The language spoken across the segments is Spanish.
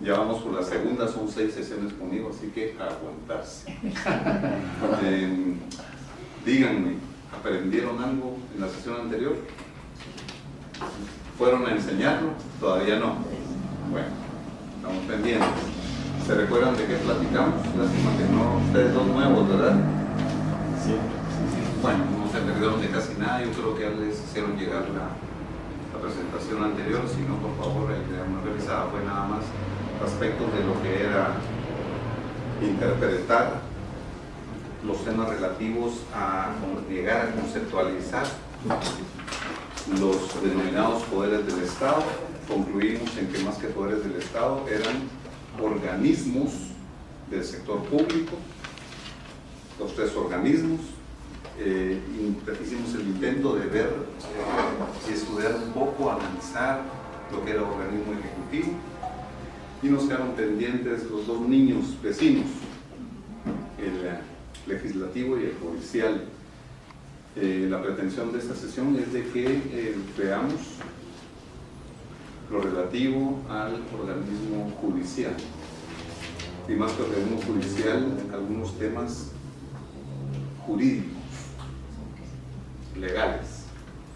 Ya vamos por la segunda, son 6 sesiones conmigo, así que a aguantarse. Díganme, ¿aprendieron algo en la sesión anterior? ¿Fueron a enseñarlo? Todavía no. Bueno, estamos pendientes. ¿Se recuerdan de qué platicamos? Lástima que no, ustedes dos nuevos, ¿verdad? Sí. Bueno, no se perdieron de casi nada. Yo creo que ya les hicieron llegar la presentación anterior. Si no, por favor, le damos una revisada. Fue nada más aspectos de lo que era interpretar los temas relativos a llegar a conceptualizar los denominados poderes del Estado. Concluimos en que más que poderes del Estado eran organismos del sector público, los 3 organismos. Hicimos el intento de ver y estudiar un poco, analizar lo que era organismo ejecutivo, y nos quedaron pendientes los 2 niños vecinos, el legislativo y el judicial. La pretensión de esta sesión es de que veamos lo relativo al organismo judicial, y más que organismo judicial, algunos temas jurídicos, legales,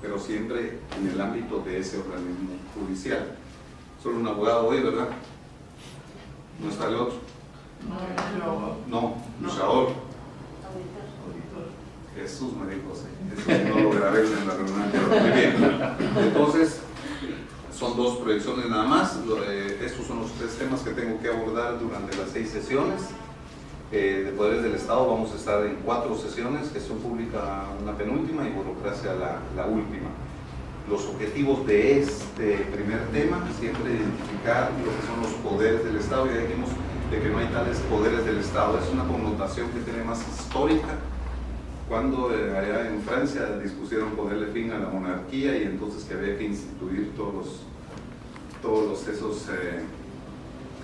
pero siempre en el ámbito de ese organismo judicial. Solo un abogado hoy, ¿verdad? ¿No está el otro? No, luchador. Jesús me dijo, sí. Eso no lo grabé en la reunión anterior. Muy bien. Entonces, son 2 proyecciones nada más. Estos son los 3 temas que tengo que abordar durante las 6 sesiones. De poderes del Estado vamos a estar en 4 sesiones: gestión pública una penúltima y burocracia la última. Los objetivos de este primer tema, siempre identificar lo que son los poderes del Estado. Ya dijimos de que no hay tales poderes del Estado, es una connotación que tiene más histórica. Cuando allá en Francia dispusieron ponerle fin a la monarquía, y entonces que había que instituir todos esos,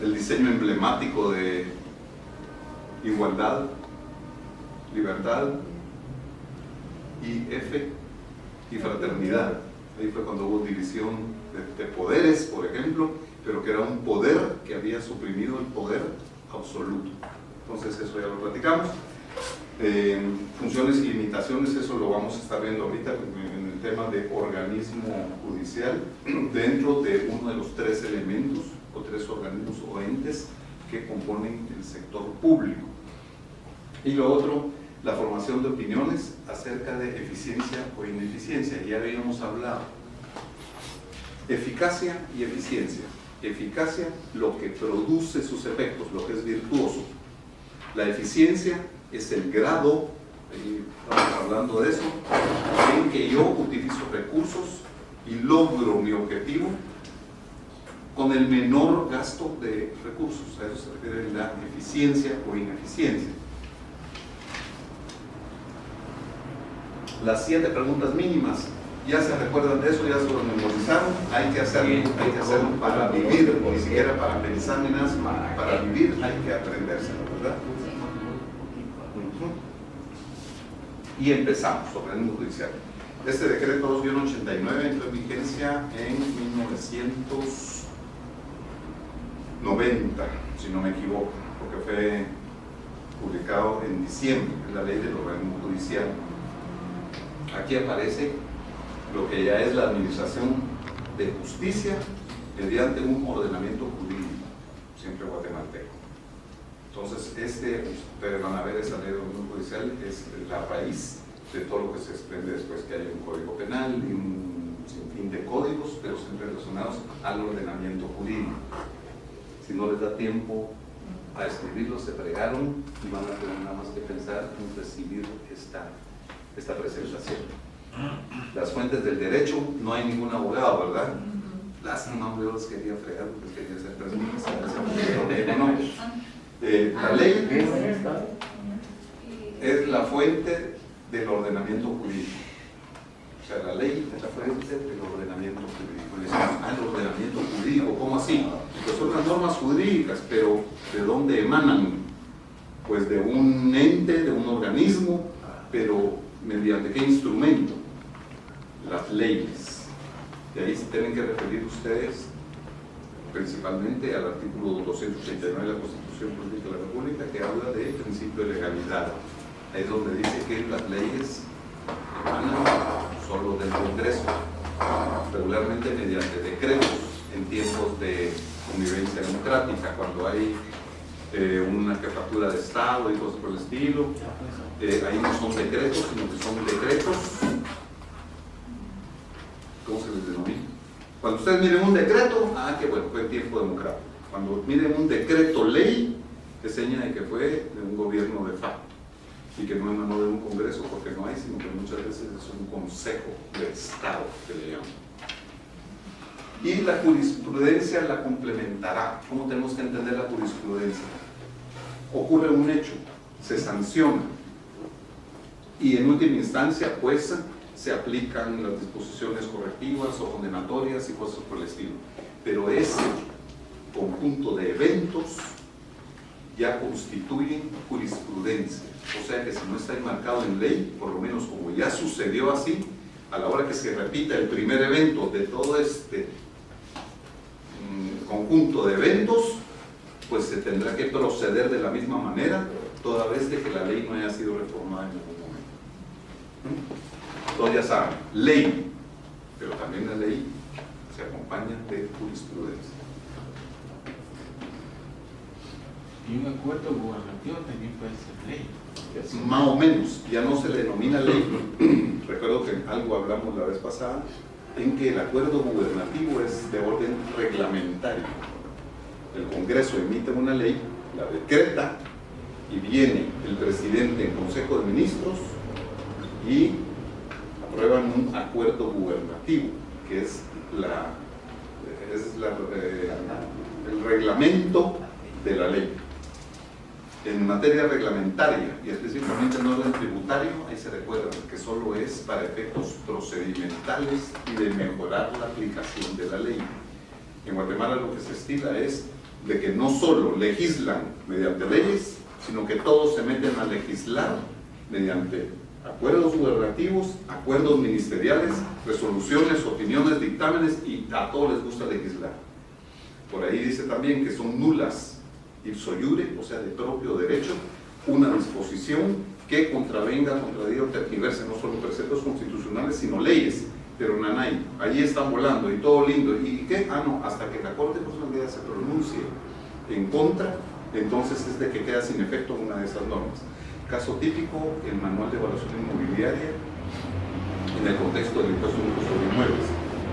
el diseño emblemático de igualdad, libertad y fraternidad. Ahí fue cuando hubo división de poderes, por ejemplo, pero que era un poder que había suprimido el poder absoluto. Entonces eso ya lo platicamos. Funciones y limitaciones, eso lo vamos a estar viendo ahorita en el tema de organismo judicial, dentro de uno de los 3 elementos o 3 organismos o entes que componen el sector público. Y lo otro, la formación de opiniones acerca de eficiencia o ineficiencia. Ya habíamos hablado. Eficacia y eficiencia. Eficacia, lo que produce sus efectos, lo que es virtuoso. La eficiencia es el grado, estamos hablando de eso, en que yo utilizo recursos y logro mi objetivo con el menor gasto de recursos. A eso se refiere la eficiencia o ineficiencia. Las 7 preguntas mínimas, ya se recuerdan de eso, ya se lo memorizaron. Hay que hacerlo para vivir, ni siquiera para pensar ni nada, para vivir hay que aprendérselo, ¿verdad? Y empezamos, organismo judicial. Este decreto 2-89 entró en vigencia en 1990, si no me equivoco, porque fue publicado en diciembre, en la ley del organismo judicial. Aquí aparece lo que ya es la administración de justicia mediante un ordenamiento jurídico, siempre guatemalteco. Entonces, ustedes van a ver, esa ley del organismo judicial es la raíz de todo lo que se desprende después, que haya un código penal y un sinfín de códigos, pero siempre relacionados al ordenamiento jurídico. Si no les da tiempo a escribirlos, se fregaron y van a tener nada más que pensar en recibir esta presentación. Las fuentes del derecho, no hay ningún abogado, ¿verdad? Lástima, yo los quería fregar porque quería hacer preguntas. La ley es la fuente del ordenamiento jurídico. O sea, la ley es la fuente del ordenamiento jurídico. Le decimos al ordenamiento jurídico, ¿cómo así? Pues son las normas jurídicas, pero ¿de dónde emanan? Pues de un ente, de un organismo, pero ¿mediante qué instrumento? Las leyes. De ahí se tienen que referir ustedes principalmente al artículo 289 de la Constitución Política de la República, que habla de principio de legalidad. Ahí es donde dice que las leyes emanan solo del Congreso, regularmente mediante decretos en tiempos de convivencia democrática, cuando hay una jefatura de Estado y cosas por el estilo. Ahí no son decretos, sino que son decretos, ¿cómo se les denomina? Cuando ustedes miren un decreto, que bueno, fue tiempo democrático. Cuando miren un decreto ley, es seña de que fue de un gobierno de facto y que no emanó de un congreso, porque no hay, sino que muchas veces es un consejo de Estado, que le llaman. Y la jurisprudencia la complementará. ¿Cómo tenemos que entender la jurisprudencia? Ocurre un hecho, se sanciona, y en última instancia, pues, se aplican las disposiciones correctivas o condenatorias y cosas por el estilo. Pero ese conjunto de eventos ya constituyen jurisprudencia. O sea que si no está enmarcado en ley, por lo menos como ya sucedió así, a la hora que se repita el primer evento de todo este conjunto de eventos, pues se tendrá que proceder de la misma manera, toda vez de que la ley no haya sido reformada en algún momento. Todos ya saben, ley, pero también la ley se acompaña de jurisprudencia. Y un acuerdo gubernativo también puede ser ley. Más o menos, ya no se le denomina ley. Recuerdo que algo hablamos la vez pasada, en que el acuerdo gubernativo es de orden reglamentario. El Congreso emite una ley, la decreta, y viene el presidente en Consejo de Ministros y aprueban un acuerdo gubernativo, que es el reglamento de la ley. En materia reglamentaria y específicamente en orden tributario, ahí se recuerda que solo es para efectos procedimentales y de mejorar la aplicación de la ley. En Guatemala lo que se estila es de que no solo legislan mediante leyes, sino que todos se meten a legislar mediante acuerdos gubernativos, acuerdos ministeriales, resoluciones, opiniones, dictámenes, y a todos les gusta legislar. Por ahí dice también que son nulas ipso iure, o sea, de propio derecho, una disposición que contravenga, contradiga o tergiverse no solo preceptos constitucionales, sino leyes. Pero nanay, allí están volando y todo lindo. ¿Y qué? No, hasta que la Corte Constitucional se pronuncie en contra, entonces es de que queda sin efecto una de esas normas. Caso típico, el Manual de Evaluación Inmobiliaria en el contexto del impuesto único sobre inmuebles,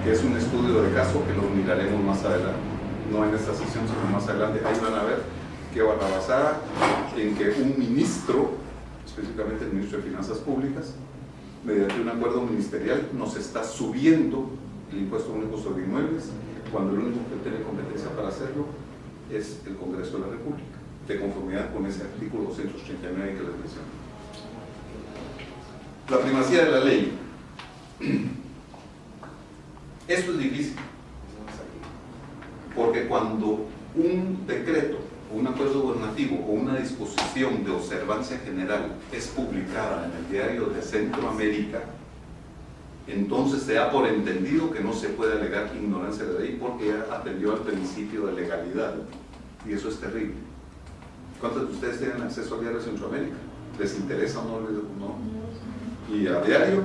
que es un estudio de caso que lo miraremos más adelante, no en esta sesión, sino más adelante. Ahí van a ver que barrabasada en que un ministro, específicamente el ministro de Finanzas Públicas, mediante un acuerdo ministerial nos está subiendo el impuesto único sobre inmuebles, cuando el único que tiene competencia para hacerlo es el Congreso de la República, de conformidad con ese artículo 289 que les mencioné. La primacía de la ley. Esto es difícil, porque cuando un decreto, un acuerdo gubernativo o una disposición de observancia general es publicada en el Diario de Centroamérica, entonces se da por entendido que no se puede alegar ignorancia de la ley porque ya atendió al principio de legalidad, y eso es terrible. ¿Cuántos de ustedes tienen acceso al Diario de Centroamérica? ¿Les interesa o no? ¿Y a diario?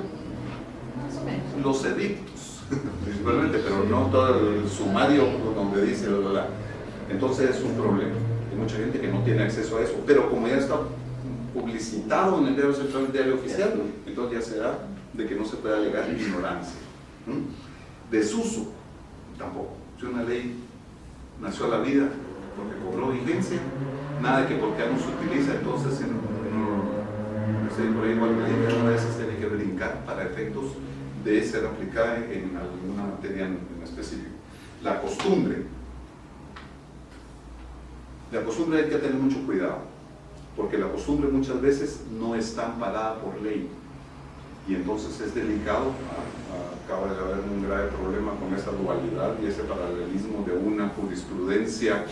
Más o menos. Los edictos, principalmente, pero no todo el sumario donde dice bla. Entonces es un problema. Hay mucha gente que no tiene acceso a eso, pero como ya está publicitado en el Diario Central, el diario oficial, entonces ya se da de que no se puede alegar ignorancia. Desuso, tampoco. Si una ley nació a la vida porque cobró vigencia, nada de que porque ya no se utiliza, entonces por ahí igual una de esas tiene que brincar para efectos de ser aplicada en alguna materia en específico. La costumbre hay que tener mucho cuidado, porque la costumbre muchas veces no está amparada por ley, y entonces es delicado. Acaba de haber un grave problema con esa dualidad y ese paralelismo de una jurisprudencia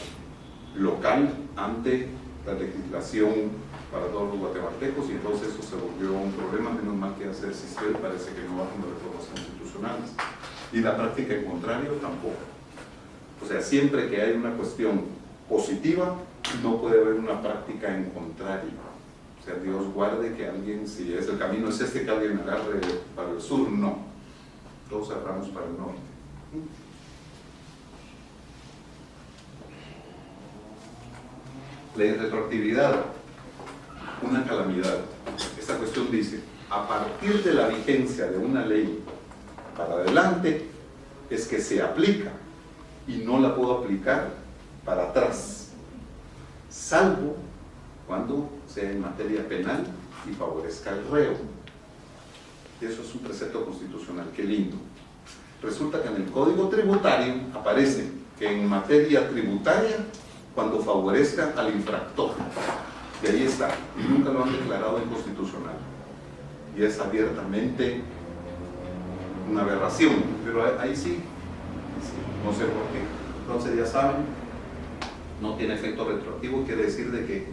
local ante la legislación para todos los guatemaltecos, y entonces eso se volvió un problema. Menos mal que hacer sistema parece que no va con reformas constitucionales, y la práctica en contrario tampoco. O sea, siempre que hay una cuestión positiva, no puede haber una práctica en contrario. O sea, Dios guarde que alguien, si es el camino es este, que alguien agarre para el sur, no. Todos agarramos para el norte. Ley de retroactividad, una calamidad. Esta cuestión dice, a partir de la vigencia de una ley para adelante, es que se aplica y no la puedo aplicar para atrás, salvo cuando sea en materia penal y favorezca al reo. Y eso es un precepto constitucional, qué lindo. Resulta que en el Código Tributario aparece que en materia tributaria, cuando favorezca al infractor, y ahí está, y nunca lo han declarado inconstitucional, y es abiertamente una aberración, pero ahí sí, no sé por qué. Entonces ya saben, no tiene efecto retroactivo, quiere decir de que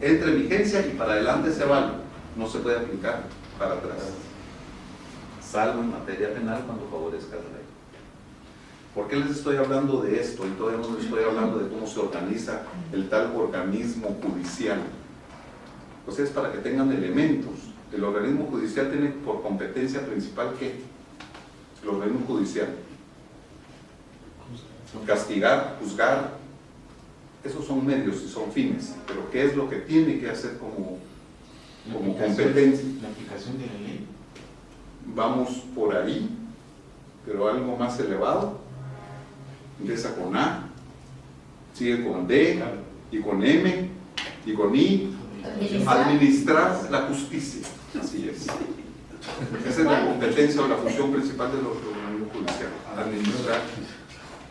entre en vigencia y para adelante se vale, no se puede aplicar para atrás, salvo en materia penal cuando favorezca al rey. ¿Por qué les estoy hablando de esto? Y todavía no les estoy hablando de cómo se organiza el tal organismo judicial. Pues es para que tengan elementos. El organismo judicial tiene por competencia principal ¿qué? El organismo judicial. Castigar, juzgar, esos son medios y son fines, pero ¿qué es lo que tiene que hacer como competencia? La aplicación de la ley. Vamos por ahí, pero algo más elevado. Empieza con A, sigue con D, y con M, y con I. Administrar la justicia, así es. Esa es la competencia o la función principal del organismo judicial, administrar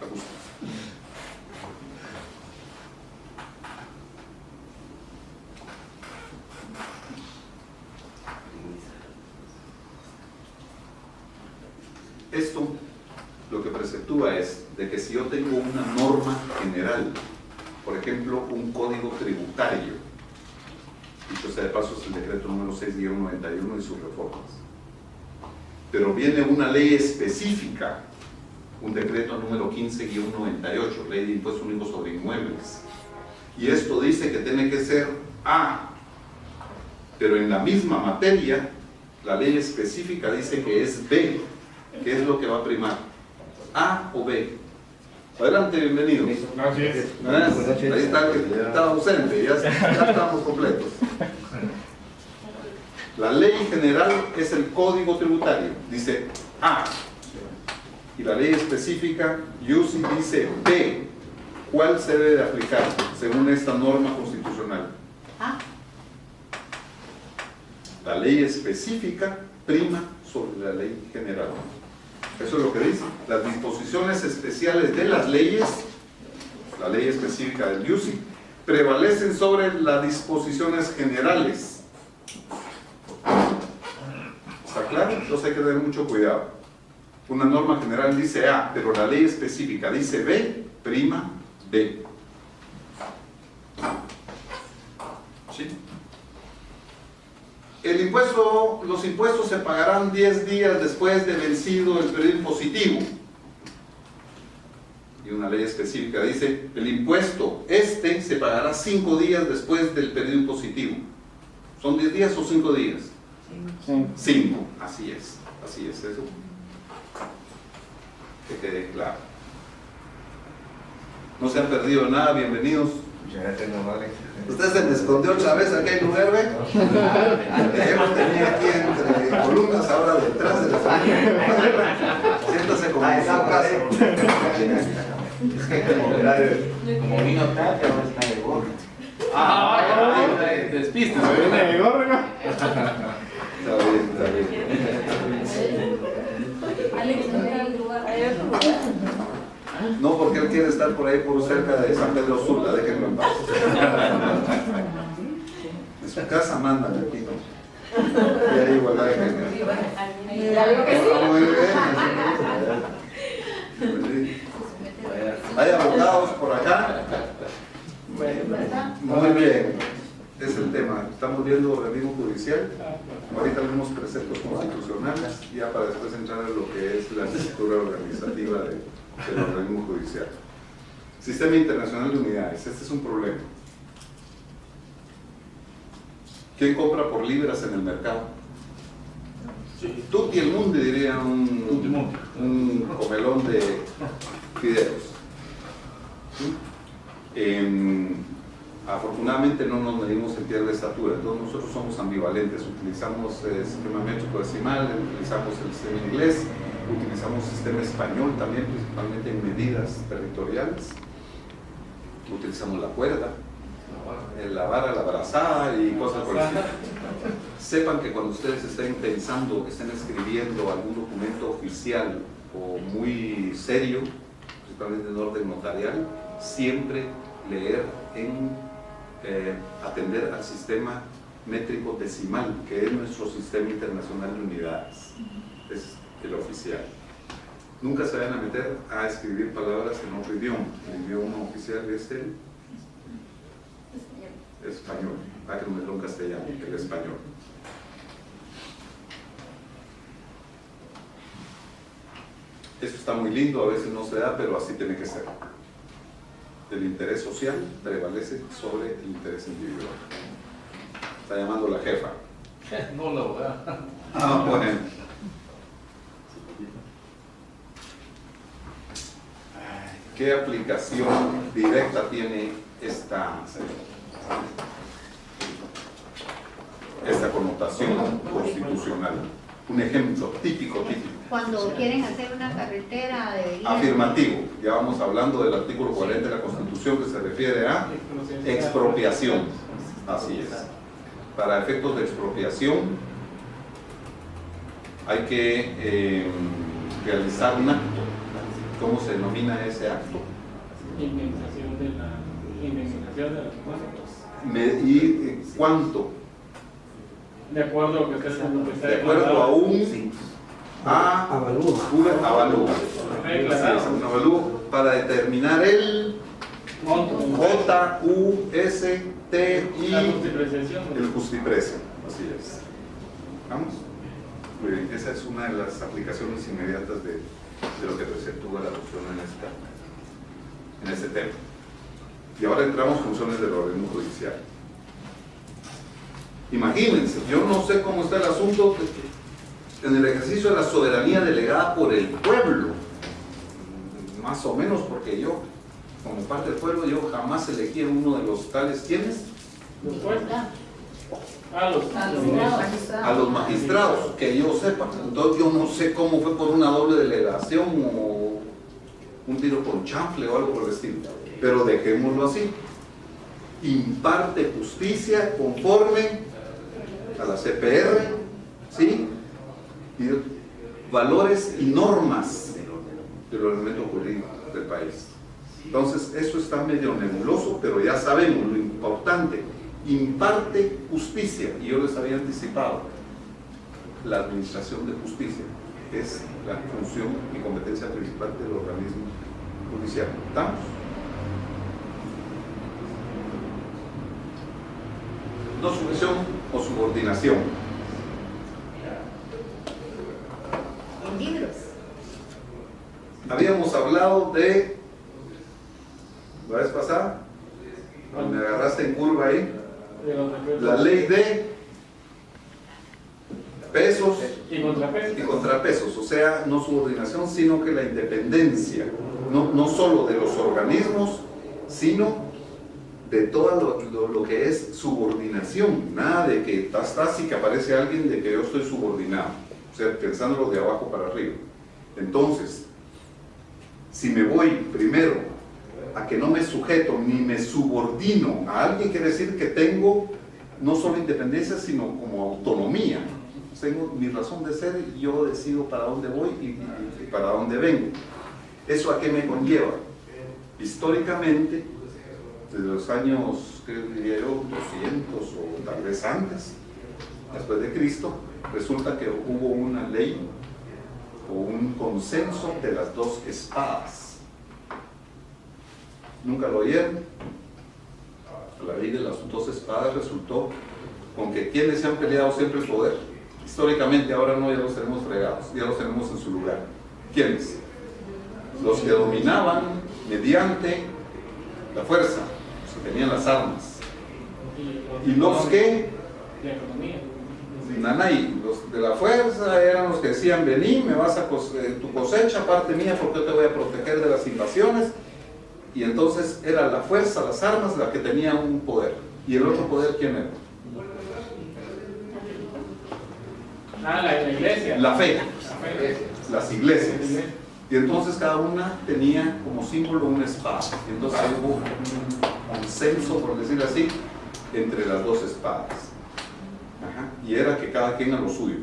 la justicia. Esto lo que preceptúa es de que si yo tengo una norma general, por ejemplo, un código tributario, dicho sea de paso es el decreto número 6-91 y sus reformas, pero viene una ley específica, un decreto número 15-98, ley de impuesto único sobre inmuebles, y esto dice que tiene que ser A, pero en la misma materia, la ley específica dice que es B. ¿Qué es lo que va a primar? ¿A o B? Adelante, bienvenidos. Gracias. Ahí está el que estaba ausente, ya estamos completos. La ley general es el código tributario, dice A. Y la ley específica, UCI, dice B. ¿Cuál se debe de aplicar según esta norma constitucional? A. La ley específica prima sobre la ley general. Eso es lo que dice. Las disposiciones especiales de las leyes, la ley específica del UCI, prevalecen sobre las disposiciones generales. ¿Está claro? Entonces hay que tener mucho cuidado. Una norma general dice A, pero la ley específica dice B, prima B. ¿Sí? Los impuestos se pagarán 10 días después de vencido el periodo impositivo. Y una ley específica dice, el impuesto se pagará 5 días después del periodo impositivo. ¿Son 10 días o 5 días? 5, así es eso. Que quede claro. No se han perdido nada, bienvenidos. Muchas gracias, no vale. Usted se me escondió otra vez, aquí hay lugar, ¿ve? Ya lo tenía aquí entre columnas, ahora detrás de la familia. Siéntase como en su casa. Como vino tarde, ahora está de gorro. Despista. ¿Se viene de gorro, no? Está bien. Alex, ¿no era el lugar? No, porque él quiere estar por ahí, por cerca de San Pedro Sula, déjenlo en paz. En su casa mandan aquí. Y hay igualdad de género. Claro que Sí. Hay abogados por acá. Muy bien. Es el tema. Estamos viendo organismo judicial. Ahorita vemos preceptos constitucionales, ya para después entrar en lo que es la estructura organizativa del organismo judicial. Sistema Internacional de Unidades, este es un problema. ¿Quién compra por libras en el mercado? Sí. Tutti el mundo, diría un comelón de fideos. Afortunadamente no nos medimos en tierra de estatura, todos nosotros somos ambivalentes, utilizamos el sistema métrico decimal, utilizamos el sistema inglés, utilizamos el sistema español también, principalmente en medidas territoriales, utilizamos la cuerda, la vara, la brazada y cosas por el estilo. Sepan que cuando ustedes estén pensando, estén escribiendo algún documento oficial o muy serio, principalmente en orden notarial, siempre leer atender al sistema métrico decimal, que es nuestro sistema internacional de unidades, es el oficial. Nunca se vayan a meter a escribir palabras en otro idioma. El idioma oficial es el español, para que no me lo en castellano, el español. Eso está muy lindo, a veces no se da, pero así tiene que ser. El interés social prevalece sobre el interés individual. Está llamando la jefa. No, la verdad. Ah, bueno. ¿Qué aplicación directa tiene esta connotación constitucional? Un ejemplo típico. Cuando quieren hacer una carretera deberían... Afirmativo. Ya vamos hablando del artículo 40 de la Constitución que se refiere a expropiación. Así es. Para efectos de expropiación hay que realizar un acto. ¿Cómo se denomina ese acto? Indemnización de los impuestos. ¿Y cuánto? De acuerdo a lo que está De acuerdo a un avalúo. Un avalúo para determinar el J-U-S-T-I, el justiprecio. Así es. ¿Vamos? Muy bien, esa es una de las aplicaciones inmediatas de lo que preceptúa la adopción en este tema. Y ahora entramos en funciones del organismo judicial. Imagínense, yo no sé cómo está el asunto en el ejercicio de la soberanía delegada por el pueblo, más o menos, porque yo, como parte del pueblo, yo jamás elegí a uno de los tales, ¿quiénes? A los magistrados, que yo sepa. Entonces yo no sé cómo fue por una doble delegación o un tiro con chanfle o algo por el estilo, pero dejémoslo así. Imparte justicia conforme a la CPR, ¿sí? Y valores y normas del ordenamiento jurídico del país. Entonces, eso está medio nebuloso, pero ya sabemos lo importante. Imparte justicia, y yo les había anticipado, la administración de justicia es la función y competencia principal del organismo judicial. ¿Estamos? No sumisión o subordinación. libros. Habíamos hablado de la vez pasada, cuando me agarraste en curva ahí, la ley de pesos y contrapesos, o sea, no subordinación, sino que la independencia, no solo de los organismos, sino de todo lo que es subordinación. Nada de que estás y que aparece alguien de que yo estoy subordinado, o sea, pensándolo de abajo para arriba. Entonces, si me voy primero a que no me sujeto ni me subordino a alguien, quiere decir que tengo no solo independencia, sino como autonomía. Tengo mi razón de ser y yo decido para dónde voy y para dónde vengo. ¿Eso a qué me conlleva? Históricamente, desde los años, ¿qué diría yo?, 200 o tal vez antes, después de Cristo, resulta que hubo una ley o un consenso de las dos espadas. ¿Nunca lo oyeron? La ley de las dos espadas resultó con que quienes se han peleado siempre el poder. Históricamente, ahora no, ya los tenemos fregados, ya los tenemos en su lugar. ¿Quiénes? Los que dominaban mediante la fuerza, los que tenían las armas. Y los que, de economía. Nanay, los de la fuerza eran los que decían, vení, me vas a tu cosecha, parte mía, porque yo te voy a proteger de las invasiones. Y entonces era la fuerza, las armas, la que tenía un poder. ¿Y el otro poder quién era? La iglesia. La fe, La fe. las iglesias. Y entonces cada una tenía como símbolo una espada. Y entonces hubo un consenso, por decirlo así, entre las dos espadas. Ajá. Y era que cada quien a lo suyo.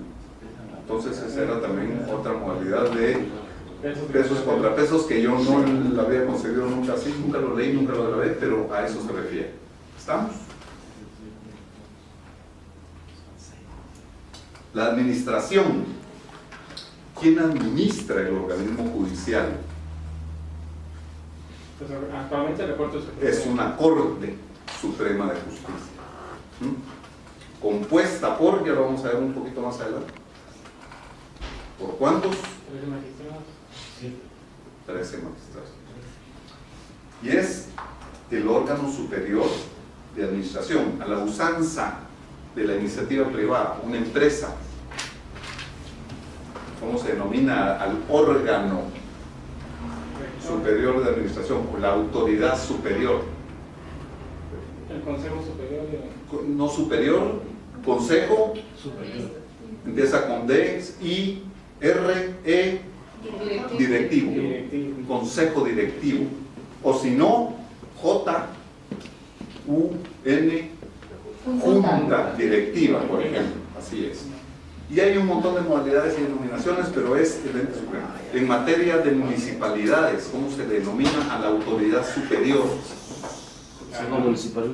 Entonces esa era también otra modalidad de pesos contra pesos que yo no la había concebido nunca así, nunca lo leí, nunca lo grabé, pero a eso se refiere. ¿Estamos? La administración. ¿Quién administra el organismo judicial? Pues actualmente el Corte Suprema. Es una Corte Suprema de Justicia. ¿Mm? Compuesta por, ya lo vamos a ver un poquito más adelante. ¿Por cuántos? 13 magistrados. Sí. 13 magistrados. Y es el órgano superior de administración, a la usanza de la iniciativa privada, una empresa. ¿Cómo se denomina al órgano superior de administración? O la autoridad superior. El Consejo Superior de... No superior, consejo, Superior. empieza con D, I, R, E, directivo. Directivo. Consejo directivo. O si no, J, U, N, Junta Directiva, por ejemplo. Así es. Y hay un montón de modalidades y denominaciones, pero es el ente supremo. En materia de municipalidades, ¿cómo se denomina a la autoridad superior? Consejo municipal.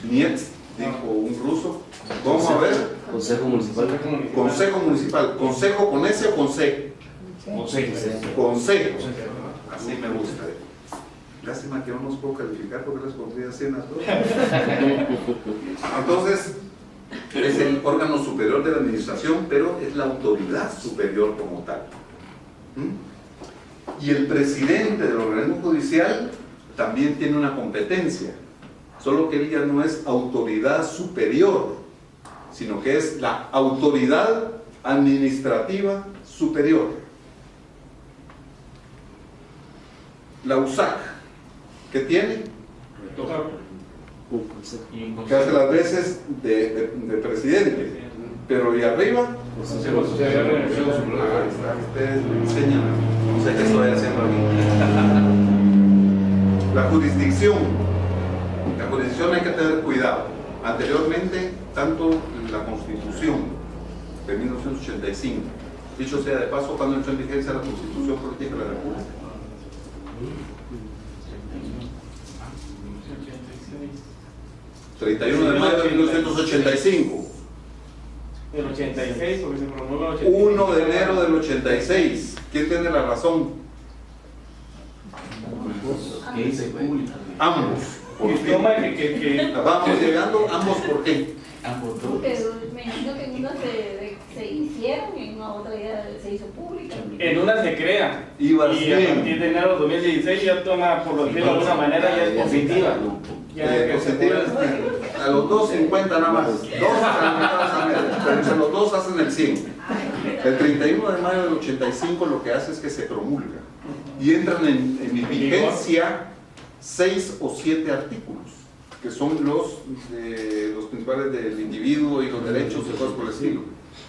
Niet, dijo un ruso. Vamos a ver. Consejo municipal. Consejo municipal. ¿Consejo con S o con C? Consejo. Así me gusta. Lástima que no nos puedo calificar porque les pondría 100 a todos. Entonces, es el órgano superior de la administración, pero es la autoridad superior como tal. ¿Mm? Y el presidente del organismo judicial también tiene una competencia, solo que él ya no es autoridad superior, sino que es la autoridad administrativa superior. La USAC, ¿qué tiene? Que hace las veces de presidente, pero ¿y arriba? Consejo Superior de Energía. Ustedes me enseñan, no sé qué estoy haciendo aquí. La jurisdicción hay que tener cuidado. Anteriormente, tanto la Constitución de 1985, dicho sea de paso, cuando entró en vigencia la Constitución Política de la República. 31 de mayo de 1985. Del 86, porque se promulgó el 86. 1 de enero del 86. ¿Quién tiene la razón? ¿Qué dice pública? Ambos. ¿Por Que qué? toma que Vamos llegando, ambos, ¿por qué? Ambos dos. Porque me imagino que en una se hicieron y en una otra ya se hizo pública. en una se crea. Ibas Y a bien. partir de enero de 2016 ya toma, por lo que de alguna manera, ya es positiva. Ya Positiva, a los 2.50 nada más. Pero entre los dos hacen el 100. El 31 de mayo del 85 lo que hace es que se promulga y entran en vigencia 6 o 7 artículos, que son los principales del individuo y los derechos y cosas por el estilo.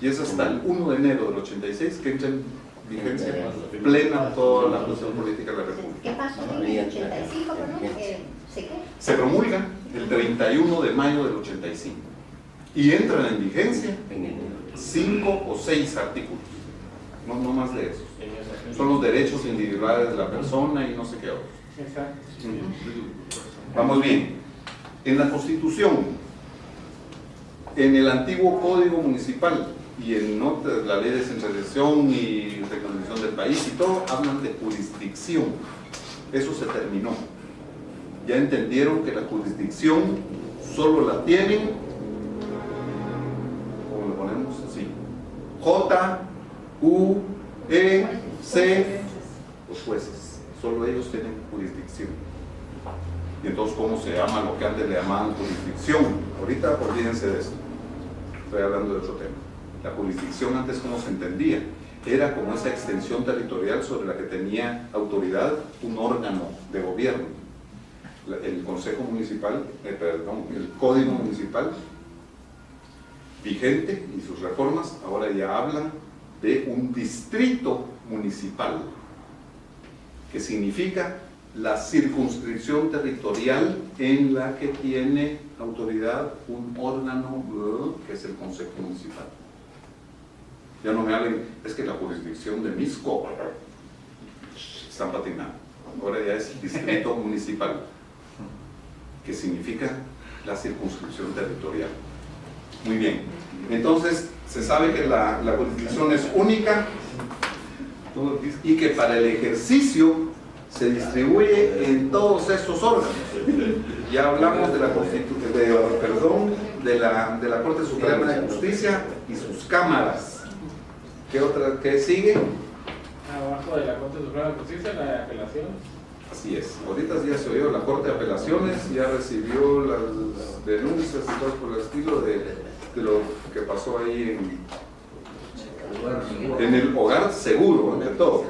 Y es hasta el 1 de enero del 86 que entra en vigencia plena toda la cuestión política de la República. ¿Qué pasó en el 85, perdón? ¿Se qué? Se promulga el 31 de mayo del 85 y entran en vigencia 5 o 6 artículos, no más de esos. Son los derechos individuales de la persona y no sé qué otros. Exacto. Vamos bien. En la Constitución, en el antiguo Código Municipal y en la Ley de Descentralización y Reconstrucción del País y todo, hablan de jurisdicción. Eso se terminó. Ya entendieron que la jurisdicción solo la tienen, como lo ponemos así, J, U, E, C, los jueces. Solo ellos tienen jurisdicción. Y entonces, ¿cómo se llama lo que antes le llamaban jurisdicción? Ahorita olvídense de esto. Estoy hablando de otro tema. La jurisdicción antes, ¿cómo se entendía? Era como esa extensión territorial sobre la que tenía autoridad un órgano de gobierno. El Consejo Municipal, el Código Municipal vigente y sus reformas ahora ya hablan de un distrito municipal, que significa la circunscripción territorial en la que tiene autoridad un órgano que es el Consejo Municipal. Ya no me hablen, es que la jurisdicción de Misco están patinando. Ahora ya es distrito municipal, que significa la circunscripción territorial. Muy bien, entonces se sabe que la jurisdicción es única y que para el ejercicio se distribuye en todos estos órganos. Ya hablamos de la de la Corte Suprema de Justicia y sus cámaras. ¿Qué sigue? Abajo de la Corte Suprema de Justicia, la de apelaciones. Así es. Ahorita ya se oyó, la Corte de Apelaciones ya recibió las denuncias y todo por el estilo de lo que pasó ahí en el hogar seguro, ante todo.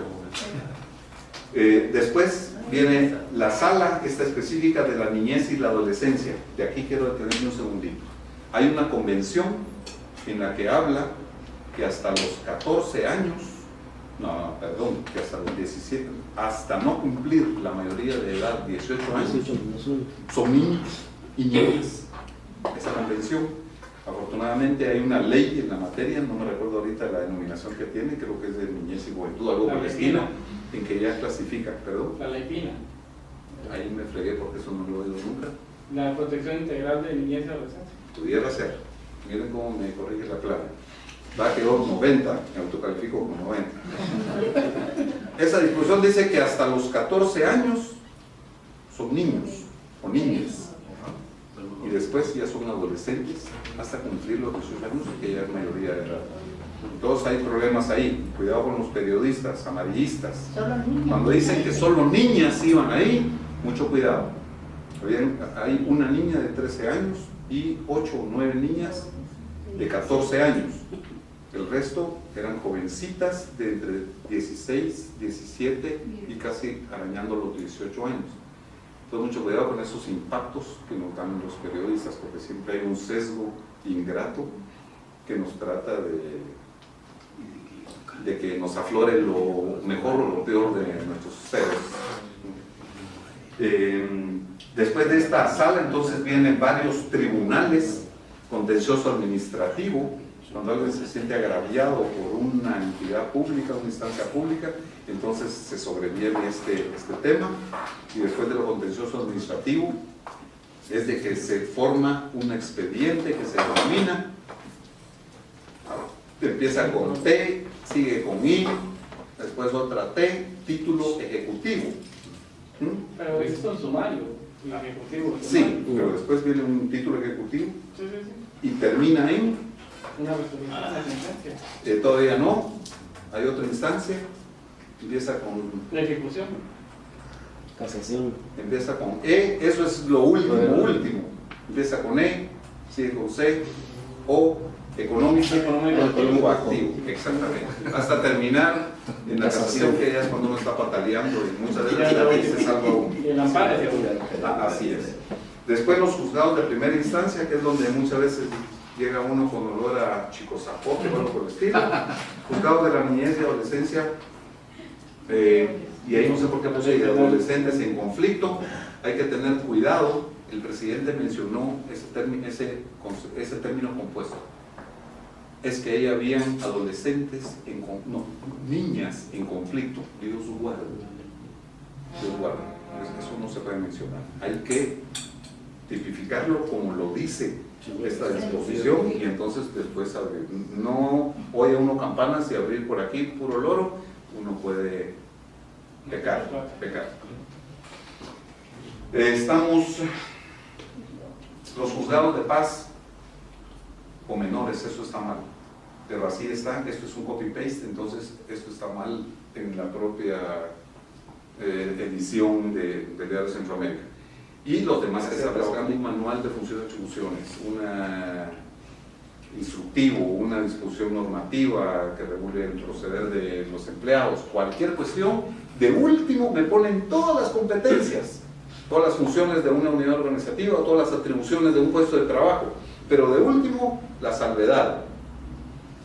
Después viene la sala esta específica de la niñez y la adolescencia. De aquí quiero detenerme un segundito. Hay una convención en la que habla que hasta los 14 años, que hasta los 17, hasta no cumplir la mayoría de edad, 18 años, son niños y niñas. Esa convención, afortunadamente hay una ley en la materia, no me recuerdo ahorita la denominación que tiene, creo que es de niñez y juventud, algo por el estilo, en que ya clasifica, perdón. La ley PINA. Ahí me fregué porque eso no lo he oído nunca. La protección integral de niñez y adolescencia. Pudiera ser. Miren cómo me corrige la clave. Va, quedó 90, me autocalifico como 90. Esa disposición dice que hasta los 14 años son niños o niñas. Y después ya son adolescentes hasta cumplir los 18 años, que ya es mayoría de edad. Entonces hay problemas ahí. Cuidado con los periodistas amarillistas. Cuando dicen que solo niñas iban ahí, mucho cuidado. Hay una niña de 13 años y 8 o 9 niñas de 14 años. El resto eran jovencitas de entre 16, 17 y casi arañando los 18 años. Entonces mucho cuidado con esos impactos que nos dan los periodistas, porque siempre hay un sesgo ingrato que nos trata de que nos aflore lo mejor o lo peor de nuestros seres. Después de esta sala entonces vienen varios tribunales, contencioso administrativo. Cuando alguien se siente agraviado por una entidad pública, una instancia pública, entonces se sobreviene este tema. Y después de lo contencioso administrativo es de que se forma un expediente que se denomina, empieza con T, sigue con I, después otra T, título ejecutivo. Pero esto es sumario, el ejecutivo. Sí, pero después viene un título ejecutivo Sí. y termina en Una resolución, una sentencia. todavía no, hay otra instancia, empieza con La ejecución. Casación. empieza con E, eso es lo último, empieza con E, sigue con C, O, económico o activo, exactamente, hasta terminar en la casación, que ya es cuando uno está pataleando y muchas veces ya dices algo. Y el amparo. Así es. Después los juzgados de primera instancia, que es donde muchas veces llega uno con olor a chico zapote o algo por el estilo. Juzgados de la niñez y adolescencia, y ahí no sé por qué puse adolescentes en conflicto. Hay que tener cuidado. El presidente mencionó ese término compuesto. Es que ahí habían adolescentes, niñas en conflicto. Dios guarde. Dios guarde. Eso no se puede mencionar. Hay que tipificarlo como lo dice esta disposición y entonces después abrir. No oye uno campanas y abrir por aquí puro loro, uno puede pecar. Estamos los juzgados de paz o menores, eso está mal, pero así está. Esto es un copy-paste, entonces esto está mal en la propia edición de Diario de Centroamérica. Y los demás que se establezcan un manual de funciones y atribuciones, instructivo, una disposición normativa que regule el proceder de los empleados, cualquier cuestión. De último me ponen todas las competencias, todas las funciones de una unidad organizativa, todas las atribuciones de un puesto de trabajo, pero de último la salvedad,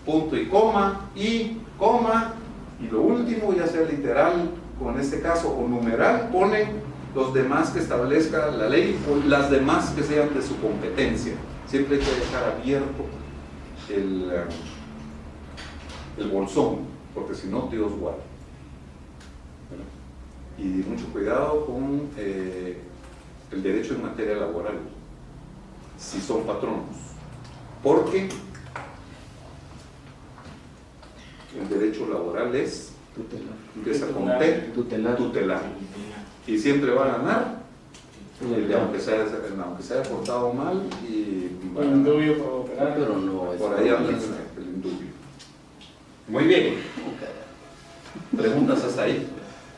punto y coma, y lo último, ya sea literal, o en este caso, o numeral, ponen los demás que establezca la ley, o las demás que sean de su competencia. Siempre hay que dejar abierto el bolsón, porque si no, Dios guarda. Y mucho cuidado con el derecho en materia laboral, si son patronos, porque el derecho laboral es empieza con T, tutelar, y siempre va a ganar aunque se haya portado mal y Con indubio por operar. Pero no es por ahí anda el indubio. Muy bien, preguntas hasta ahí.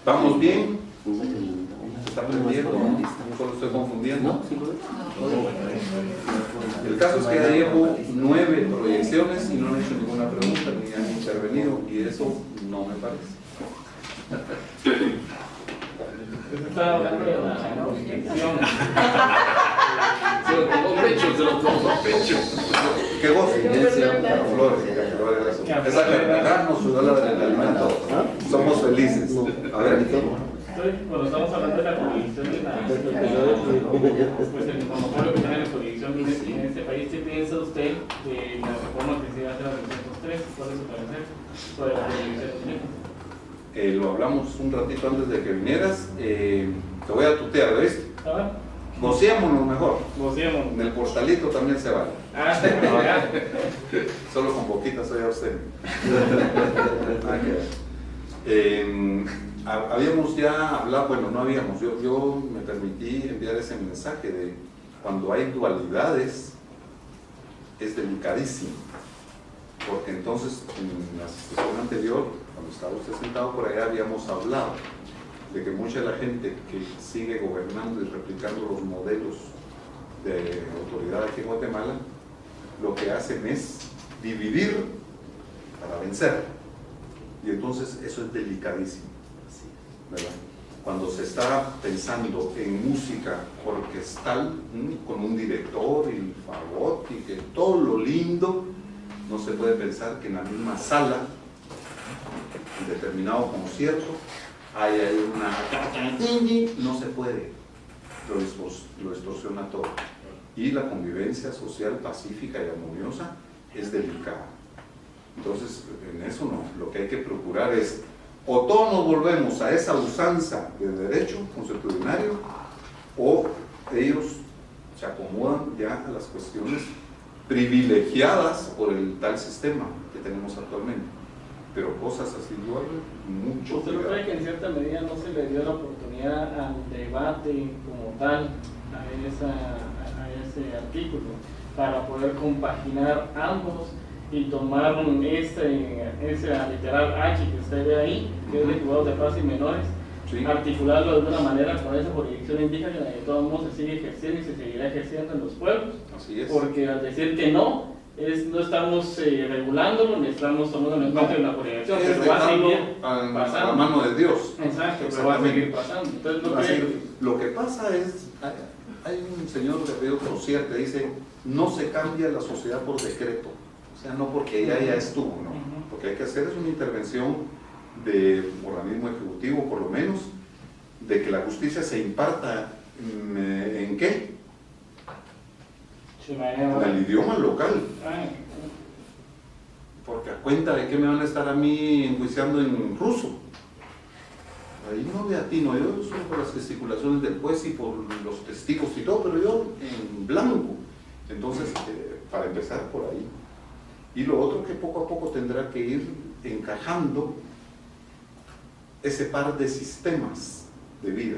¿Vamos bien? ¿Se está aprendiendo? ¿Solo estoy confundiendo? No, simplemente. El caso es que ya llevo 9 proyecciones y no han hecho ninguna pregunta ni han intervenido, y eso no me parece. Usted está hablando de la proyección. Se lo tomó pecho, se lo tomó pecho. ¿Qué goce? Flores. Esa carrera nos sudó la adrenalina a todos. Somos felices. A ver, Cuando estamos hablando de la jurisdicción de la pues el monopolio que tiene la jurisdicción en este país, ¿qué piensa usted de la reforma que se hace a la 303? ¿Cuál es su parecer sobre la jurisdicción? lo hablamos un ratito antes de que vinieras. Te voy a tutear, ¿ves? Gociémonos mejor. Gociémonos. En el portalito también se vale. Solo con poquita soy abstemio. Habíamos ya hablado, bueno, no habíamos, yo me permití enviar ese mensaje de cuando hay dualidades, es delicadísimo, porque entonces en la sesión anterior, cuando estaba usted sentado por allá, habíamos hablado de que mucha de la gente que sigue gobernando y replicando los modelos de autoridad aquí en Guatemala, lo que hacen es dividir para vencer, y entonces eso es delicadísimo, ¿verdad? Cuando se está pensando en música orquestal, con un director y el fagot y que todo lo lindo, no se puede pensar que en la misma sala, en determinado concierto, hay una... no se puede, lo distorsiona todo. Y la convivencia social pacífica y armoniosa es delicada. Entonces, en eso no, lo que hay que procurar es, o todos nos volvemos a esa usanza de derecho consuetudinario, o ellos se acomodan ya a las cuestiones privilegiadas por el tal sistema que tenemos actualmente. Pero cosas así, mucho ¿Usted no cuidado. cree que en cierta medida no se le dio la oportunidad al debate como tal a ese artículo para poder compaginar ambos y tomar ese literal H que usted ve ahí, que es de jugados de paz y menores, Sí. articularlo de alguna manera con esa jurisdicción indígena que de todos modos se sigue ejerciendo y se seguirá ejerciendo en los pueblos? Así es. Porque al decir que no estamos regulándolo ni estamos tomando en cuenta de la jurisdicción, Es pero va a seguir a la pasando. mano de Dios. Exacto, pero va a seguir pasando. Entonces, ¿no Así, cree? lo que pasa es, hay un señor de apellido Crocier que dice, no se cambia la sociedad por decreto, o sea, no porque ya estuvo, ¿no? Lo que hay que hacer es una intervención de organismo ejecutivo, por lo menos, de que la justicia se imparta ¿en qué? En el idioma local. Porque a cuenta de que me van a estar a mí enjuiciando en ruso. Ahí no le atino, yo solo por las gesticulaciones del juez y por los testigos y todo, pero yo en blanco. Entonces, para empezar por ahí. Y lo otro que poco a poco tendrá que ir encajando ese par de sistemas de vida.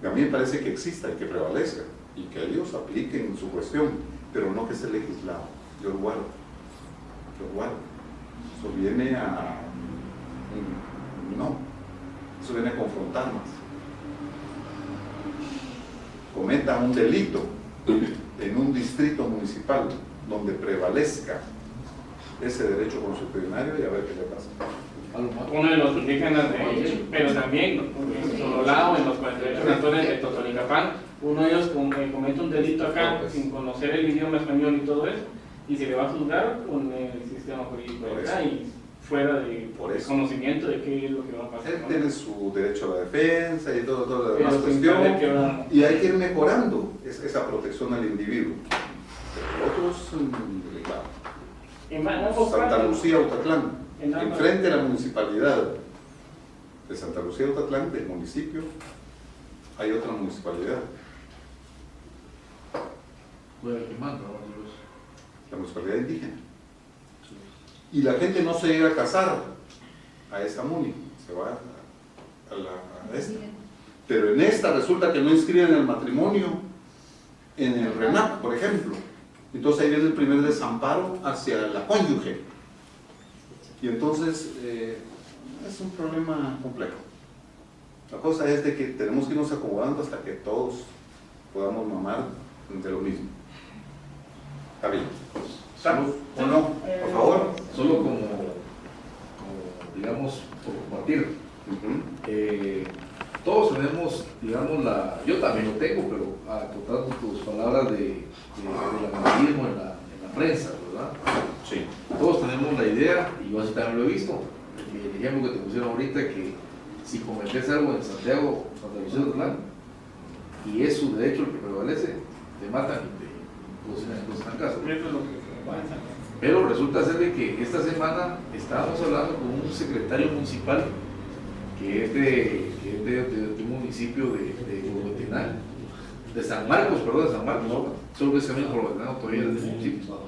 A mí me parece que exista y que prevalezca, y que ellos apliquen su cuestión, pero no que esté legislado. Yo lo guardo. Eso viene a... no, eso viene a confrontarnos. cometa un delito en un distrito municipal donde prevalezca ese derecho consuetudinario y a ver qué le pasa. Uno de los indígenas de ellos, pero también en Sololao, en los 48 cantores de Totonicapán, uno de ellos comete un delito acá sin conocer el idioma español y todo eso, y se le va a juzgar con el sistema jurídico de acá y fuera de conocimiento de qué es lo que va a pasar. Él tiene su derecho a la defensa y toda la Pero demás sin saber qué cuestión, va- y hay que ir mejorando esa protección al individuo. Pero otros, claro. En ambos Santa casos, Lucía, Autatlán, En ambas. enfrente de la municipalidad de Santa Lucía, Autatlán, del municipio, hay otra municipalidad, la municipalidad indígena. Y la gente no se llega a casar a esta muni, se va a esta. Pero en esta resulta que no inscriben el matrimonio en el RENAP, por ejemplo. Entonces ahí viene el primer desamparo hacia la cónyuge. Y entonces es un problema complejo. La cosa es de que tenemos que irnos acomodando hasta que todos podamos mamar de lo mismo. ¿Está bien? ¿Estamos o no? Por favor. Solo como digamos, por compartir. Todos tenemos, digamos, yo también lo tengo, pero acotando tus palabras del anarquismo en la prensa, ¿verdad? Sí. Todos tenemos la idea, y yo así también lo he visto, el ejemplo que te pusieron ahorita, que si cometes algo en Santiago, Santa Lucía de Atlán, y es su derecho el que prevalece, te matan y te cocinan en casa. Eso es lo que pasa. Pero resulta ser de que esta semana estábamos hablando con un secretario municipal que es de un municipio de Huehuetenango, de San Marcos, solo que ese camino por Huehuetenango todavía es del municipio.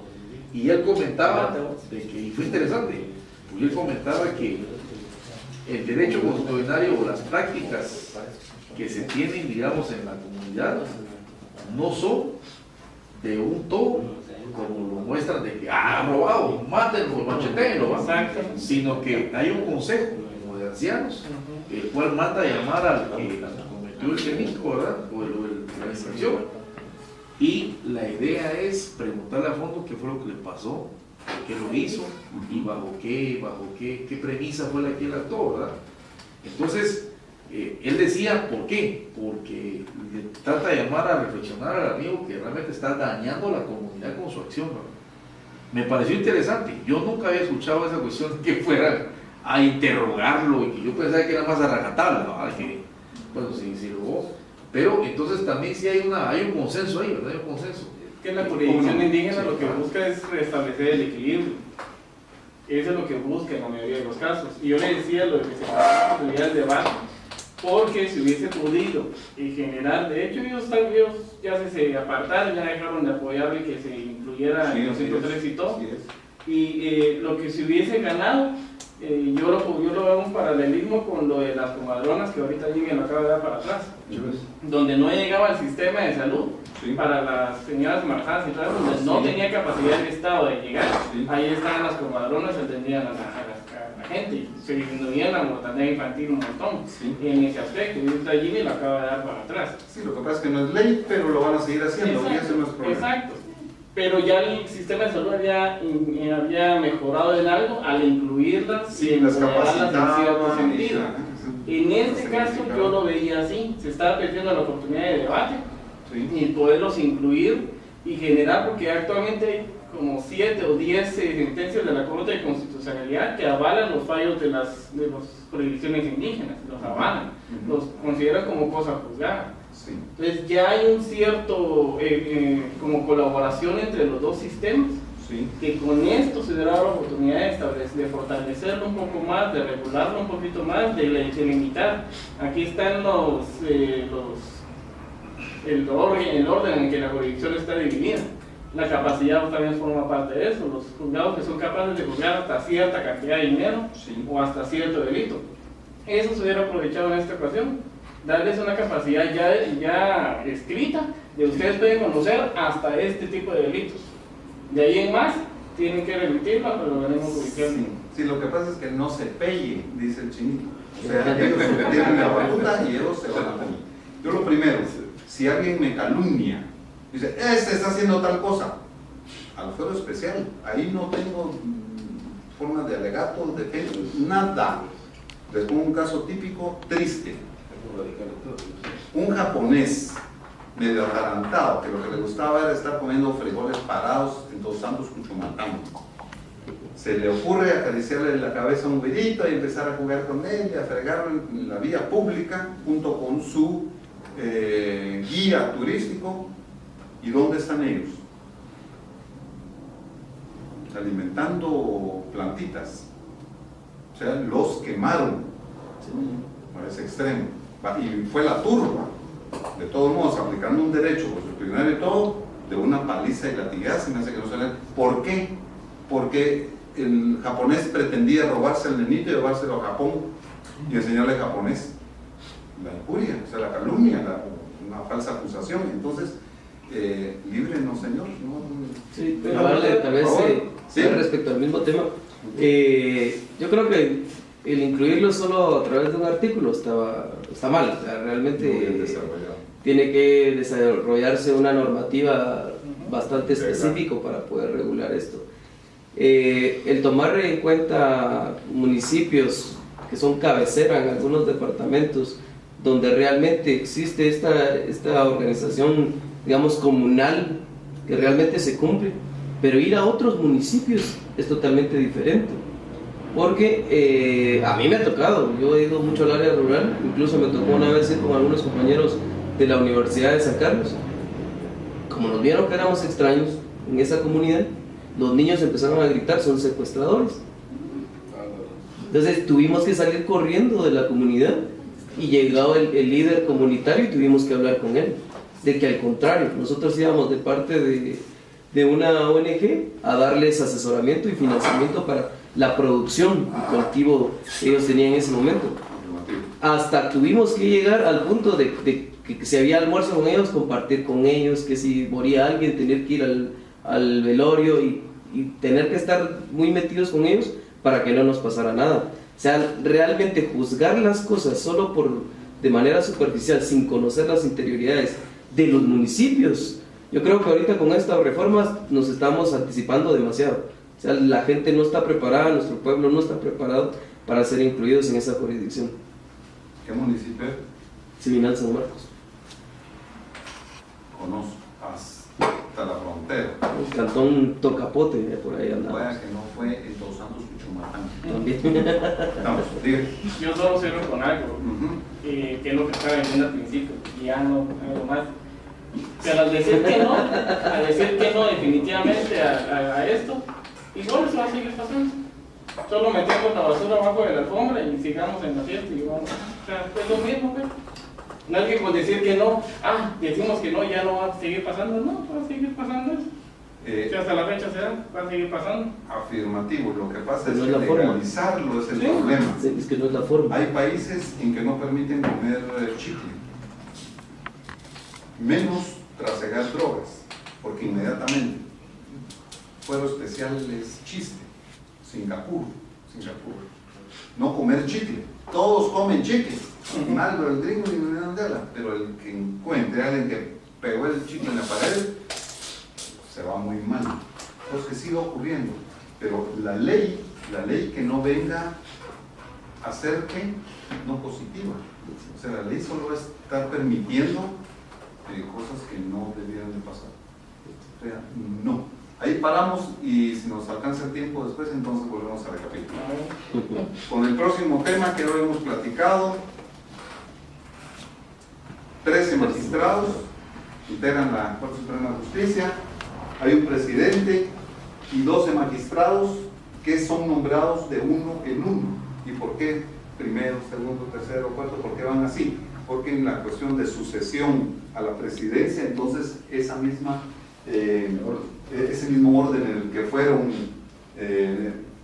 Y él comentaba, y fue interesante, porque él comentaba que el derecho consuetudinario o las prácticas que se tienen, digamos, en la comunidad, no son de un todo, como lo muestran de que, robado, mátenlo, machetenlo, sino que hay un consejo como de ancianos, el cual manda a llamar al que cometió el delito, ¿verdad? O la infracción. Y la idea es preguntarle a fondo qué fue lo que le pasó, por qué lo hizo y bajo qué premisa fue la que él actuó, ¿verdad? Entonces, él decía, ¿por qué? Porque le trata de llamar a reflexionar al amigo que realmente está dañando a la comunidad con su acción, ¿verdad? Me pareció interesante, yo nunca había escuchado esa cuestión de que fueran a interrogarlo y que yo pensaba que era más a rajatabla, ¿no? Que, bueno, sí lo. Pero entonces también sí hay un consenso ahí, ¿verdad? Hay un consenso. Que la jurisdicción indígena lo que busca es restablecer el equilibrio. Eso es lo que busca en la mayoría de los casos. Y yo le decía lo de que se podía el debate, porque si hubiese podido generar, de hecho ellos ya se apartaron, ya dejaron de apoyar y que se incluyera en los 103 y todo. Y lo que se hubiese ganado, yo lo veo un paralelismo con lo de las comadronas que ahorita Jimmy lo acaba de dar para atrás, donde no llegaba el sistema de salud para las señoras embarazadas y todo eso, donde no tenía capacidad el Estado de llegar, ahí estaban las comadronas, atendían a la gente y se disminuía la mortalidad infantil un montón en ese aspecto, y ahorita Jimmy lo acaba de dar para atrás. Sí, lo que pasa es que no es ley, pero lo van a seguir haciendo, y eso no es problema. Exacto. Pero ya el sistema de salud había mejorado en algo al incluirlas y las empoderarlas en cierto sentido. y En este caso yo lo veía así, se estaba perdiendo la oportunidad de debate y poderlos incluir y generar, porque actualmente hay como 7 o 10 sentencias de la Corte de Constitucionalidad que avalan los fallos de las jurisdicciones indígenas, los avalan, los consideran como cosa juzgada. Entonces ya hay un cierto como colaboración entre los dos sistemas, que con esto se dará la oportunidad de fortalecerlo un poco más, de regularlo un poquito más, de limitar. Aquí están el orden en que la jurisdicción está dividida. La capacidad también forma parte de eso, los juzgados que son capaces de juzgar hasta cierta cantidad de dinero o hasta cierto delito. Eso se hubiera aprovechado en esta ocasión, darles una capacidad ya escrita de ustedes pueden conocer hasta este tipo de delitos. De ahí en más, tienen que remitirlo al organismo judicial. Sí, lo que pasa es que no se pelle, dice el chinito. O sea, ellos tienen la batuta y ellos se van a poner. Yo lo primero, Si alguien me calumnia, dice, este está haciendo tal cosa, al fuero especial, ahí no tengo forma de alegato, de nada. Les pongo un caso típico, triste. Un japonés medio atarantado, que lo que le gustaba era estar comiendo frijoles parados en Todos Santos, Cuchumatán. Se le ocurre acariciarle la cabeza a un güerito y empezar a jugar con él y a fregarlo en la vía pública junto con su guía turístico. ¿Y dónde están ellos? Alimentando plantitas. O sea, los quemaron a ese extremo. Y fue la turba, de todos modos, aplicando un derecho constitucional y todo, de una paliza y latigazo, me hace que no se le... ¿Por qué? Porque el japonés pretendía robarse al nenito y llevárselo a Japón y enseñarle japonés. La injuria, o sea, la calumnia, una falsa acusación. Entonces, libre no, señor. No, Sí, pero vale, tal vez ¿sí? Respecto al mismo tema, yo creo que el incluirlo solo a través de un artículo está mal. O sea, realmente tiene que desarrollarse una normativa bastante específica para poder regular esto. El tomar en cuenta municipios que son cabecera en algunos departamentos donde realmente existe esta organización, digamos, comunal, que realmente se cumple, pero ir a otros municipios es totalmente diferente, porque a mí me ha tocado, yo he ido mucho al área rural, incluso me tocó una vez ir con algunos compañeros de la Universidad de San Carlos. Como nos vieron que éramos extraños en esa comunidad, los niños empezaron a gritar, son secuestradores. Entonces tuvimos que salir corriendo de la comunidad y llegó el líder comunitario y tuvimos que hablar con él, de que al contrario, nosotros íbamos de parte de una ONG a darles asesoramiento y financiamiento para la producción y cultivo que ellos tenían en ese momento. Hasta tuvimos que llegar al punto de que si había almuerzo con ellos, compartir con ellos, que si moría alguien, tener que ir al velorio y tener que estar muy metidos con ellos para que no nos pasara nada. O sea, realmente juzgar las cosas solo de manera superficial, sin conocer las interioridades de los municipios, yo creo que ahorita con estas reformas nos estamos anticipando demasiado. O sea, la gente no está preparada, nuestro pueblo no está preparado para ser incluidos en esa jurisdicción. ¿Qué municipio? Siminal San Marcos. Conozco, hasta la frontera. El cantón Tocapote, por ahí andaba. Vaya que no fue en Todos Santos, Cuchumatán. También. Vamos, diga. Yo solo cierro con algo, que es lo que estaba diciendo al principio, y ya no algo más. Pero al decir que no definitivamente a esto, igual se va a seguir pasando. Solo metemos la basura abajo de la alfombra y sigamos en la fiesta y vamos. O sea, es lo mismo, ¿ves? No hay que con decir que no, decimos que no, ya no va a seguir pasando, no, va a seguir pasando eso. Si hasta la fecha se da, va a seguir pasando. Afirmativo, lo que pasa es No que es la forma. legalizarlo es el Sí. problema. Sí, es que no es la forma. Hay países en que no permiten comer chicle, menos trasegar drogas, porque inmediatamente fuero especial es chiste. Singapur, no comer chicle, todos comen chicles, malo el gringo y no andela, pero el que encuentre a alguien que pegó el chicle en la pared se va muy mal. Pues que sigue ocurriendo, pero la ley que no venga a ser que no positiva, o sea, la ley solo va a estar permitiendo cosas que no debieran de pasar. O sea, no. Ahí paramos y si nos alcanza el tiempo después, entonces volvemos a recapitular. Con el próximo tema que hoy hemos platicado, 13 magistrados integran la Corte Suprema de Justicia, hay un presidente y 12 magistrados que son nombrados de uno en uno. ¿Y por qué? Primero, segundo, tercero, cuarto, ¿por qué van así? Porque en la cuestión de sucesión a la presidencia, entonces ese mismo orden en el que fueron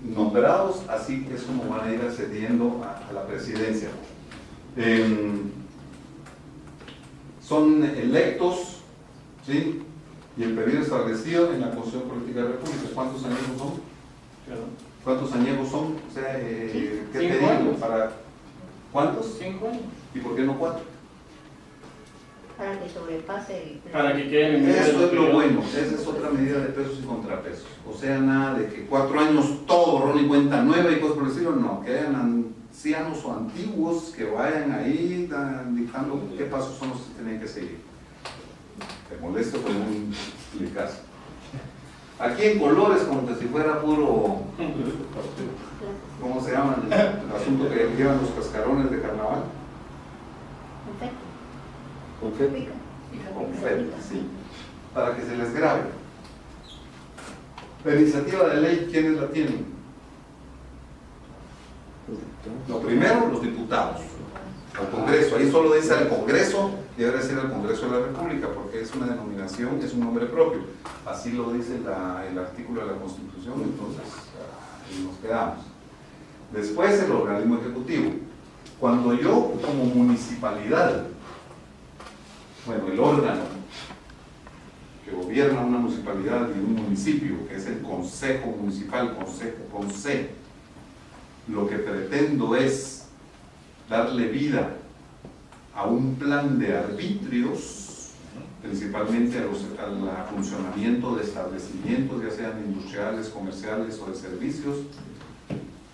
nombrados, así es como van a ir accediendo a la presidencia. Son electos, ¿sí? Y el periodo establecido en la Constitución Política de la República. ¿Cuántos años son? ¿Cuántos años son? O sea, ¿qué 5 periodo? años. ¿Para cuántos? 5 años. ¿Y por qué no 4? Para que sobrepase el... Para que queden en medio de Eso es lo que- bueno, esa es otra medida de pesos y contrapesos. O sea, nada de que 4 años todo borrón y cuenta nueva y cosas por el estilo, no, que hayan ancianos o antiguos que vayan ahí indicando qué pasos son los que tienen que seguir. Te molesto con un explicazo. Aquí en colores, como que si fuera puro, ¿cómo se llama el asunto que llevan los cascarones de carnaval? Confeti. Confeti, sí, para que se les grabe. La iniciativa de ley, ¿quiénes la tienen? Lo primero, los diputados, al Congreso. Ahí solo dice al Congreso, debe decir al Congreso de la República, porque es una denominación, es un nombre propio. Así lo dice el artículo de la Constitución, entonces ahí nos quedamos. Después el organismo ejecutivo. Cuando yo, como municipalidad, bueno, el órgano que gobierna una municipalidad y un municipio, que es el Consejo Municipal, Consejo, lo que pretendo es darle vida a un plan de arbitrios, principalmente al funcionamiento de establecimientos, ya sean industriales, comerciales o de servicios.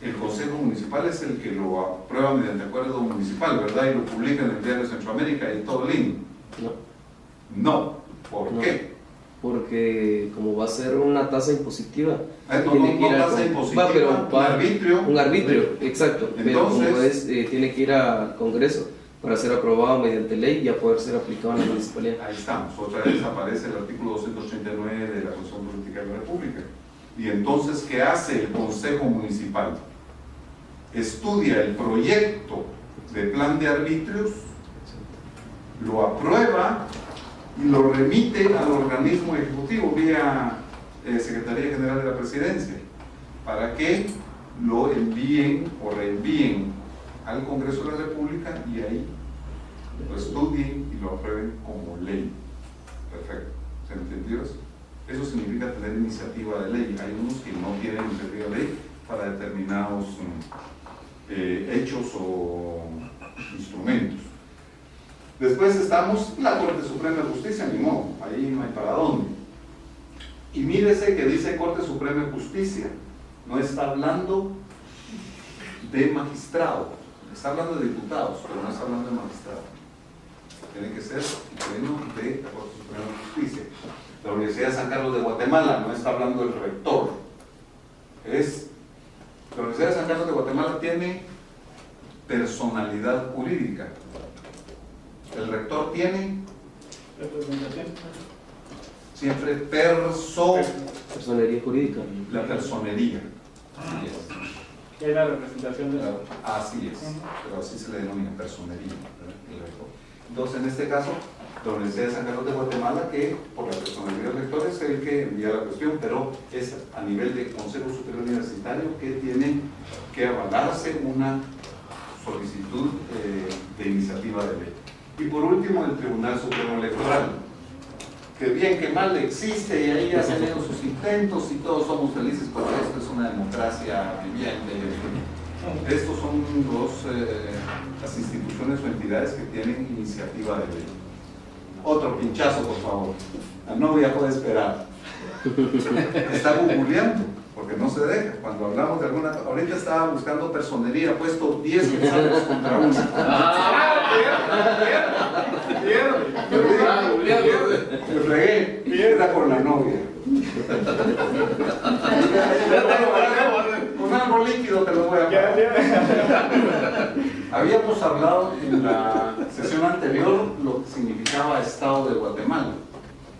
El Consejo Municipal es el que lo aprueba mediante acuerdo municipal, ¿verdad? Y lo publica en el Diario de Centroamérica y todo lindo. No. ¿Por No. qué? Porque como va a ser una tasa impositiva, No tiene que ir tasa al- impositiva, va, pero un va- arbitrio. un arbitrio, exacto, pero como Entonces- es, tiene que ir al Congreso para ser aprobado mediante ley y ya poder ser aplicado en la municipalidad. Ahí estamos, otra vez aparece el artículo 239 de la Constitución Política de la República. Y entonces, ¿qué hace el Consejo Municipal? Estudia el proyecto de plan de arbitrios, lo aprueba y lo remite al organismo ejecutivo vía Secretaría General de la Presidencia, para que lo envíen o reenvíen al Congreso de la República y ahí lo estudien y lo aprueben como ley. Perfecto. ¿Se entendió eso? Eso significa tener iniciativa de ley. Hay unos que no tienen iniciativa de ley para determinados hechos o instrumentos. Después estamos la Corte Suprema de Justicia, ni modo, ahí no hay para dónde. Y mírese que dice Corte Suprema de Justicia, no está hablando de magistrado, está hablando de diputados, pero no está hablando de magistrado. Tiene que ser el pleno de la Corte Suprema de Justicia. La Universidad de San Carlos de Guatemala no está hablando del rector. La Universidad de San Carlos de Guatemala tiene personalidad jurídica. El rector tiene Representación. siempre Personería jurídica. la personería. Es la representación de la... Así es, pero así se le denomina personería, ¿verdad? El rector. Entonces, en este caso, la Universidad de San Carlos de Guatemala, que por la personalidad del rector es el que envía la cuestión, pero es a nivel de Consejo Superior Universitario que tiene que avalarse una solicitud de iniciativa de ley. Y por último, el Tribunal Supremo Electoral, que bien que mal existe y ahí ya se han hecho sus intentos y todos somos felices porque esto es una democracia viviente. Estos son las instituciones o entidades que tienen iniciativa de ley. Otro pinchazo, por favor. La novia puede esperar. Está googleando, porque no se deja. Cuando hablamos de alguna... Ahorita estaba buscando personería, ha puesto 10 quetzales contra uno. Me fregué, pierda con la novia. Un árbol líquido te lo voy a pagar. Habíamos hablado en la sesión anterior lo que significaba Estado de Guatemala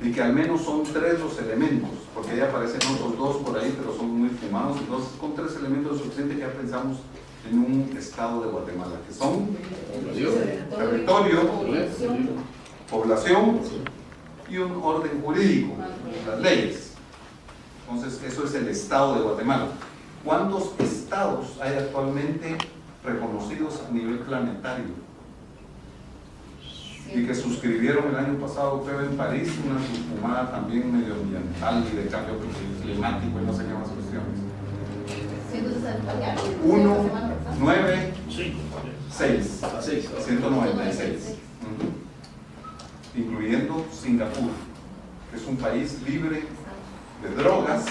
y que al menos son 3 los elementos, porque ya aparecen otros 2 por ahí, pero son muy fumados. Entonces, con 3 elementos es suficiente que ya pensamos en un Estado de Guatemala, que son territorio, población y un orden jurídico, las leyes. Entonces, eso es el Estado de Guatemala. ¿Cuántos estados hay actualmente reconocidos a nivel planetario? Y que suscribieron el año pasado, creo, en París, una fumada también medioambiental y de cambio climático y no sé qué más cuestiones. 1, 9, 6, 196. país libre de drogas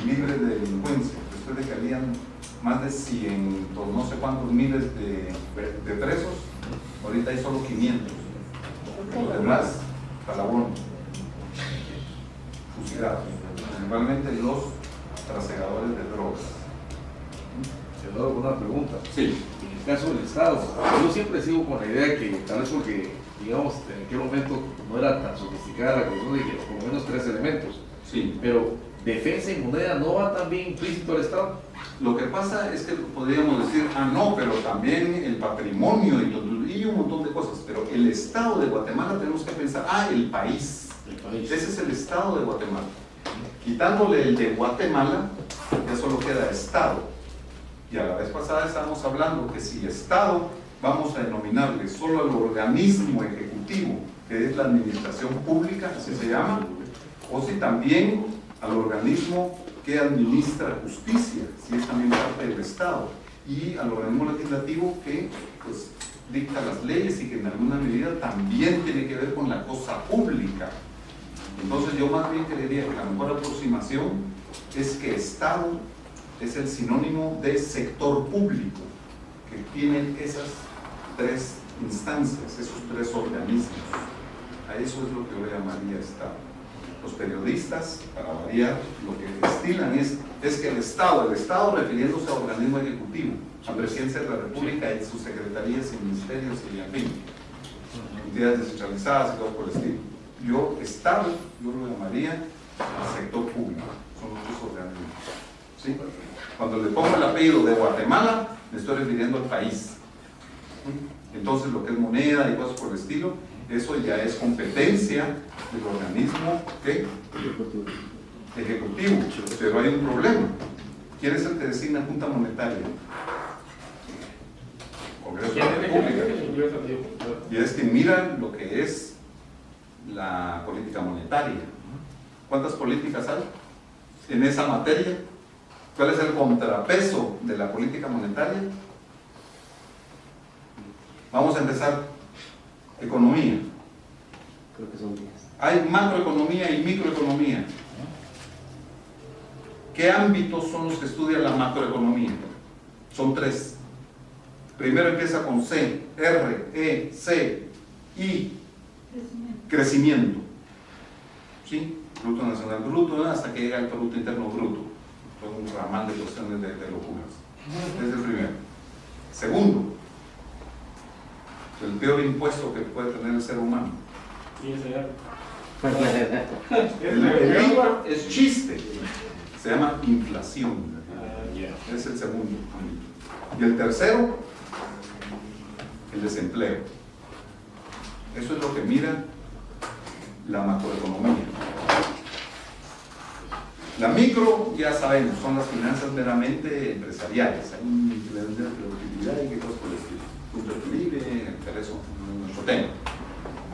y libre de delincuencia. Después de que habían más de 100, no sé cuántos miles de presos, ahorita hay solo 500. Los demás, Palabón, fusilados, principalmente los trasegadores de drogas. Se lo una pregunta. Sí. En el caso del Estado, yo siempre sigo con la idea que, tal vez porque, digamos, en aquel momento no era tan sofisticada la cuestión de que por lo menos 3 elementos, Sí. pero defensa y moneda no va también implícito al Estado. Lo que pasa es que podríamos decir, no, pero también el patrimonio y un montón de cosas, pero el Estado de Guatemala tenemos que pensar, el país. Ese es el Estado de Guatemala. Quitándole el de Guatemala, ya solo queda Estado. Y a la vez pasada estábamos hablando que si Estado vamos a denominarle solo al organismo ejecutivo, que es la administración pública, así se llama, o si también al organismo que administra justicia, si es también parte del Estado, y al organismo legislativo que pues dicta las leyes y que en alguna medida también tiene que ver con la cosa pública. Entonces yo más bien creería que la mejor aproximación es que Estado es el sinónimo de sector público, que tienen esas 3 instancias, esos 3 organismos. A eso es lo que yo le llamaría Estado. Los periodistas, para variar, lo que estilan es que el Estado refiriéndose a organismo ejecutivo, a Presidencia de la República y sus secretarías y ministerios y en fin, entidades descentralizadas y todo por el estilo. Estado, yo lo llamaría sector público, son los 2 organismos. ¿Sí? Cuando le pongo el apellido de Guatemala, me estoy refiriendo al país. Entonces lo que es moneda y cosas por el estilo, eso ya es competencia del organismo ejecutivo. Pero hay un problema. ¿Quién es el que designa Junta Monetaria? Congreso de la República. Y es que mira lo que es la política monetaria. ¿Cuántas políticas hay en esa materia? ¿Cuál es el contrapeso de la política monetaria? Vamos a empezar. Economía. Creo que son 10. Hay macroeconomía y microeconomía. ¿Qué ámbitos son los que estudia la macroeconomía? Son 3. Primero empieza con C, R, E, C, I. Crecimiento. ¿Sí? Producto Nacional Bruto, hasta que llega el Producto Interno Bruto. Todo un ramal de cuestiones de locuras. Ese es el primero. Segundo, el peor impuesto que puede tener el ser humano. El IVA es chiste. Se llama inflación. Es el segundo ámbito. Y el tercero, el desempleo. Eso es lo que mira la macroeconomía. La micro, ya sabemos, son las finanzas meramente empresariales. Hay un nivel de productividad y qué cosas por el estilo. Punto de equilibrio, pero eso no es nuestro tema.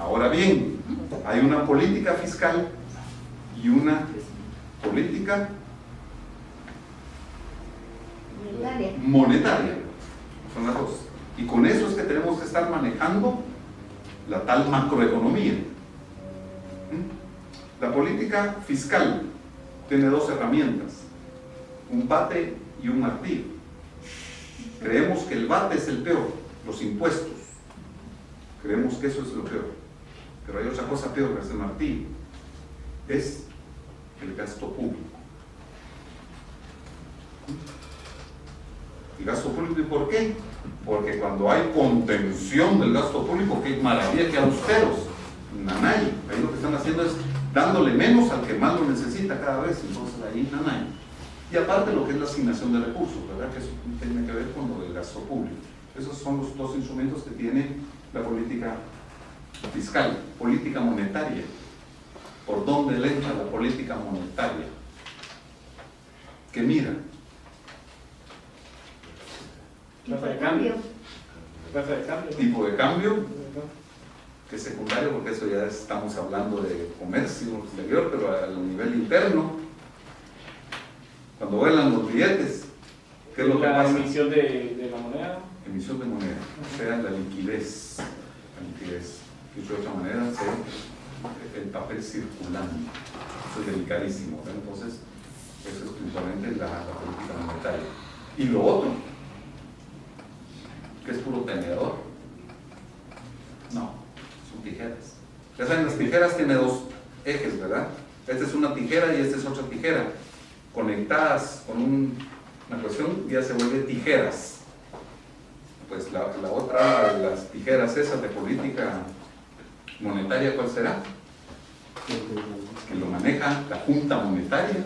Ahora bien, hay una política fiscal y una política monetaria. Son las 2. Y con eso es que tenemos que estar manejando la tal macroeconomía. La política fiscal tiene 2 herramientas, un bate y un martillo. Creemos que el bate es el peor, los impuestos. Creemos que eso es lo peor. Pero hay otra cosa peor que ese martillo, es el gasto público. El gasto público, ¿y por qué? Porque cuando hay contención del gasto público, qué maravilla, que austeros, nanay, ahí lo que están haciendo es dándole menos al que más lo necesita cada vez, entonces ahí nanay. Y aparte lo que es la asignación de recursos, ¿verdad? Que eso tiene que ver con lo del gasto público. Esos son los 2 instrumentos que tiene la política fiscal, política monetaria. ¿Por dónde le entra la política monetaria? ¿Qué mira? Tasa de cambio. Tasa de cambio. Tipo de cambio, que es secundario, porque eso ya estamos hablando de comercio exterior, pero a nivel interno, cuando vuelan los billetes, ¿qué es lo que La pasa? emisión de la moneda. Emisión de moneda, o sea, la liquidez. La liquidez. Dicho de otra manera, se el papel circulante. Eso es delicadísimo, ¿no? Entonces, eso es principalmente la política monetaria. Y lo otro, que es puro tenedor. No, son tijeras. Ya saben, las tijeras tienen dos ejes, ¿verdad? Esta es una tijera y esta es otra tijera. Conectadas con una cuestión, ya se vuelve tijeras. Pues la otra de las tijeras esas de política monetaria, ¿cuál será? Que lo maneja la Junta Monetaria.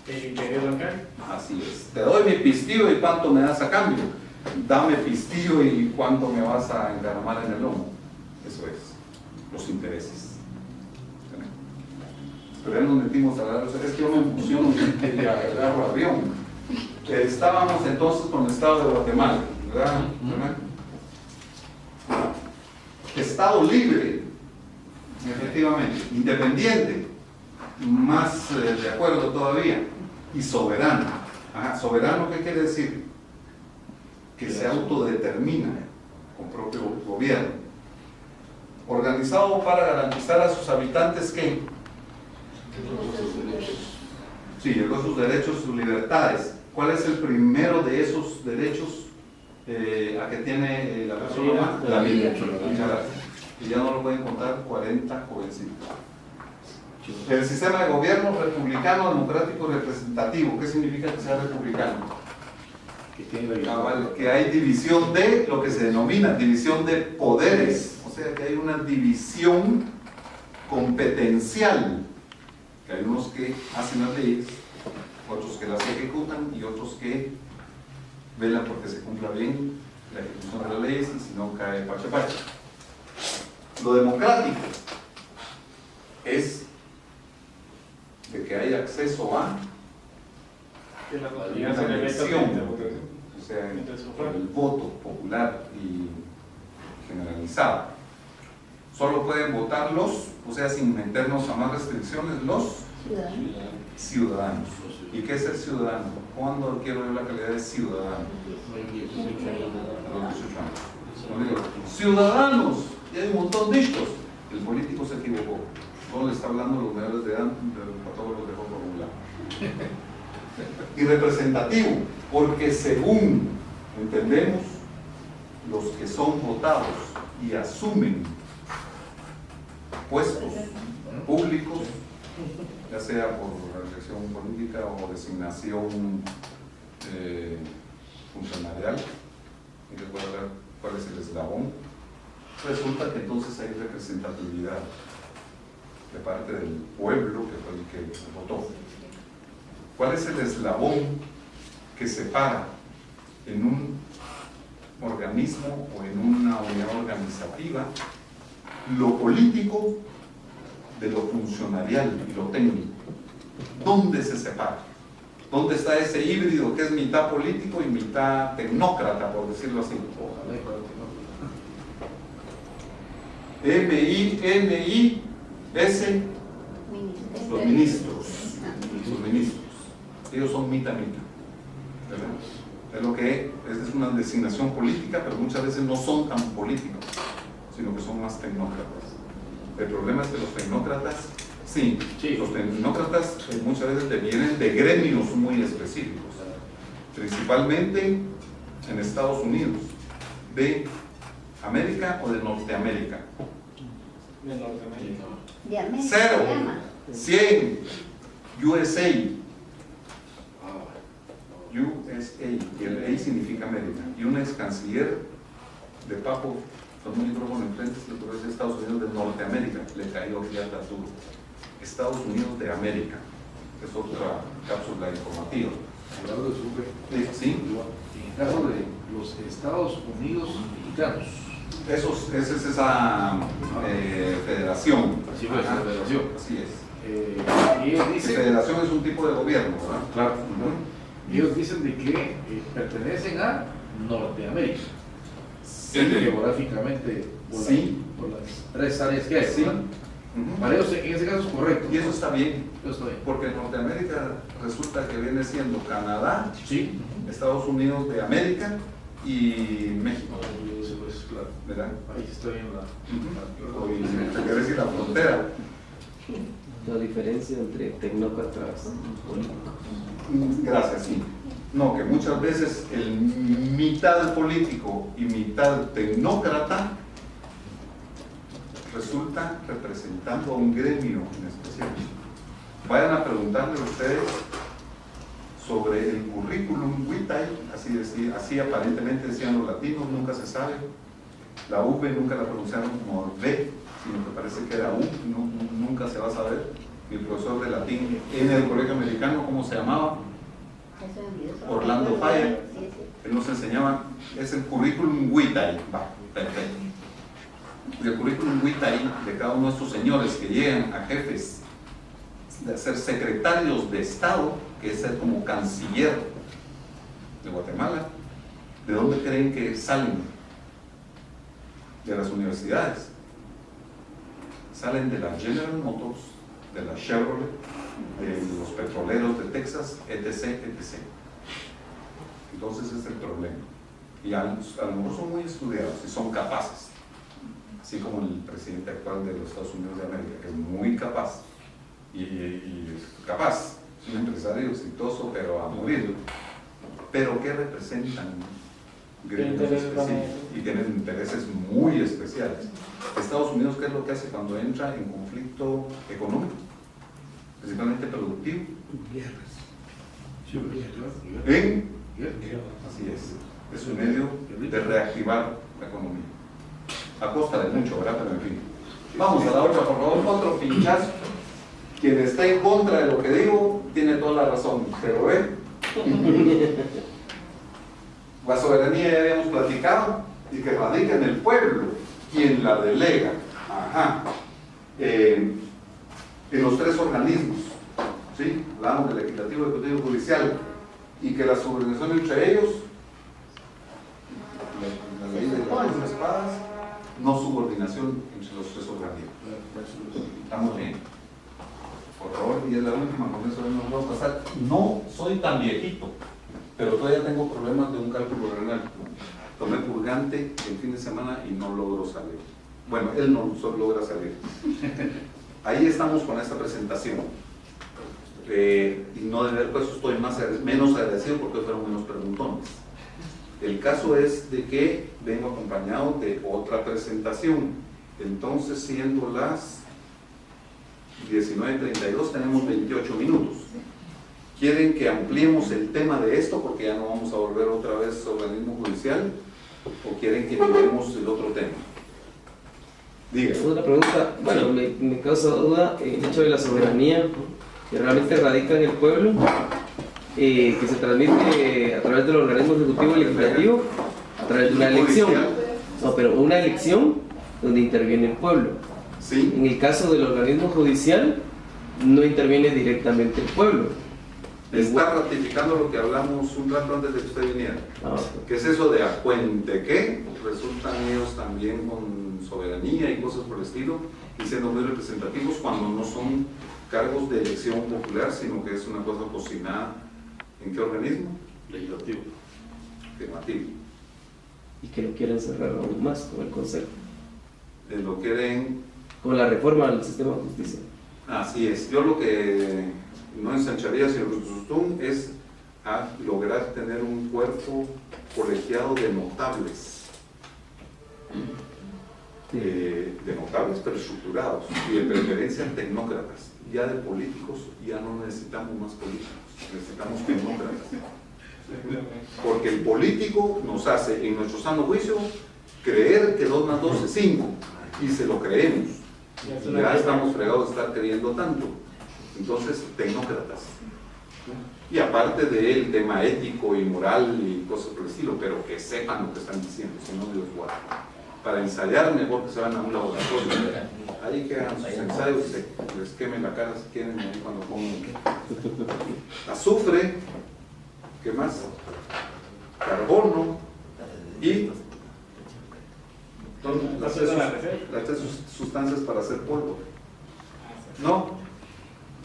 ¿El interés bancario? Así es. Te doy mi pistillo y cuánto me das a cambio. Dame pistillo y cuánto me vas a encaramar en el lomo. Eso es, los intereses. Pero ya nos metimos a hablar, es que yo me emociono y agarro avión. Estábamos entonces con el Estado de Guatemala, ¿verdad? Estado libre, efectivamente, independiente, más de acuerdo todavía, y soberano. Ajá, ¿soberano qué quiere decir? Que se autodetermina con propio gobierno. Organizado para garantizar a sus habitantes ¿qué? Sí, llegó sus derechos, sus libertades. ¿Cuál es el primero de esos derechos a que tiene la persona humana? La vida. Y ya no lo pueden contar 40 jovencitos. El sistema de gobierno republicano, democrático, representativo. ¿Qué significa que sea republicano? Que hay división de lo que se denomina división de poderes. O sea, que hay una división competencial. Que hay unos que hacen las leyes, otros que las ejecutan y otros que velan porque se cumpla bien la ejecución de las leyes y si no cae pacha pacha. Lo democrático es de que hay acceso a Que la una autoridad se le meta elección, frente a votación. o sea, Mientras se por fuera. el voto popular y generalizado. Solo pueden votar los, o sea, sin meternos a más restricciones, los ciudadanos. ¿Y qué es el ciudadano? ¿Cuándo quiero yo la calidad de ciudadano? A los 18 años. Cuando digo, ciudadanos, y hay un montón de estos. El político se equivocó. No le está hablando a los menores de edad, a todos los dejó por un lado. Y representativo, porque según entendemos, los que son votados y asumen puestos públicos, ya sea por elección política o designación funcionarial, y les voy a hablar cuál es el eslabón, resulta que entonces hay representatividad de parte del pueblo que fue el que votó. ¿Cuál es el eslabón que separa en un organismo o en una unidad organizativa lo político de lo funcionarial y lo técnico? ¿Dónde se separa? ¿Dónde está ese híbrido que es mitad político y mitad tecnócrata, por decirlo así? M-I-N-I-S, los ministros. Los ministros. Ellos son mitad-mitad. Es lo que es una designación política, pero muchas veces no son tan políticos, sino que son más tecnócratas. El problema es que los tecnócratas, sí. Los tecnócratas muchas veces vienen de gremios muy específicos, principalmente en Estados Unidos, de América o de Norteamérica. De Norteamérica. De América. 0, se llama. 100, USA. USA, y el A significa América. Y un ex canciller de Papo, con un micrófono enfrente, se lo de Estados Unidos de Norteamérica, le cayó ya duro. Estados Unidos de América, es otra cápsula informativa. Sí. En el caso de los Estados Unidos mexicanos. Esa es esa federación. Así fue, Ajá. federación. Así es. Y ellos dicen, Federación es un tipo de gobierno, ¿verdad? claro, Ujú. ellos dicen de que pertenecen a Norteamérica, Sí. geográficamente por, Sí. por las tres áreas que hay. Sí. ¿verdad? Ujú. Para ellos en ese caso es correcto. Y eso está bien, Eso está bien. porque en Norteamérica resulta que viene siendo Canadá, Sí. Estados Unidos de América y México, Pues, claro. ¿verdad? Ahí está bien la... O y, quiere decir, la frontera. La diferencia entre tecnócratas y políticos. Gracias, sí. No, que muchas veces el mitad político y mitad tecnócrata resulta representando a un gremio en especial. Vayan a preguntarle ustedes sobre el currículum vitae, así aparentemente decían los latinos, nunca se sabe. La V nunca la pronunciaron como V, sino que parece que era U, nunca se va a saber. Mi profesor de latín en el colegio americano, ¿cómo se llamaba? Orlando Fire. Él nos enseñaba, es el currículum vitae. Va, perfecto. El currículum vitae de cada uno de estos señores que llegan a jefes de ser secretarios de Estado, que es ser como canciller de Guatemala. ¿De dónde creen que salen? De las universidades. Salen de la General Motors, de la Chevrolet, de los petroleros de Texas, etc., etc. Entonces ese es el problema. Y a lo mejor son muy estudiados y son capaces, así como el presidente actual de los Estados Unidos de América, que es muy capaz y es capaz, es un empresario exitoso, pero a morir. Pero ¿qué representan? Gremios específicos y tienen intereses muy especiales. Estados Unidos, ¿qué es lo que hace cuando entra en conflicto económico? Principalmente productivo. Así es un medio de reactivar la economía. A costa de mucho, ¿verdad? Pero en fin. Vamos a la otra, por favor, otro pinchazo. Quien esté en contra de lo que digo, tiene toda la razón, pero la soberanía ya habíamos platicado y que radica en el pueblo, quien la delega. Ajá. En los tres organismos, ¿sí? Hablamos del legislativo, ejecutivo y judicial, y que la subordinación entre ellos, la ley de las espadas, no subordinación entre los tres organismos. Estamos bien. Por favor, y es la última, con eso nos vamos a pasar. No soy tan viejito, pero todavía tengo problemas de un cálculo renal. Tomé purgante el fin de semana y no logro salir. Bueno, él no logra salir. Ahí estamos con esta presentación. Y no de ver, pues estoy menos agradecido porque fueron unos preguntones. El caso es de que vengo acompañado de otra presentación. Entonces, siendo las 19:32, tenemos 28 minutos. ¿Quieren que ampliemos el tema de esto porque ya no vamos a volver otra vez al organismo judicial? ¿O quieren que miremos el otro tema? Diga. Otra pregunta, bueno, me causa duda el hecho de la soberanía que realmente radica en el pueblo, que se transmite a través del organismo ejecutivo y legislativo, a través de una elección. No, pero una elección donde interviene el pueblo. ¿Sí? En el caso del organismo judicial, no interviene directamente el pueblo. Está ratificando lo que hablamos un rato antes de que usted viniera. ¿Qué es eso de a cuente qué? Resultan ellos también con soberanía y cosas por el estilo, y siendo muy representativos cuando no son cargos de elección popular, sino que es una cosa cocinada. ¿En qué organismo? Legislativo. Afirmativo. Y que lo quieren cerrar aún más con el Consejo. Lo quieren. Con la reforma del sistema de justicia. Así es. Yo lo que no ensancharía, señor Rustum, es a lograr tener un cuerpo colegiado de notables. De notables pero estructurados y de preferencia tecnócratas. Ya de políticos ya no necesitamos más políticos, necesitamos tecnócratas. Porque el político nos hace, en nuestro sano juicio, creer que 2 más 2 es 5 y se lo creemos. Y ya estamos fregados de estar creyendo tanto. Entonces, tecnócratas. Y aparte del tema ético y moral y cosas por el estilo, pero que sepan lo que están diciendo, si no Dios guarda. Para ensayar, mejor que se van a un laboratorio. Ahí que hagan sus ensayos y se les quemen la cara si quieren, ahí cuando pongan azufre, ¿qué más? Carbono y las tres sustancias para hacer polvo. No,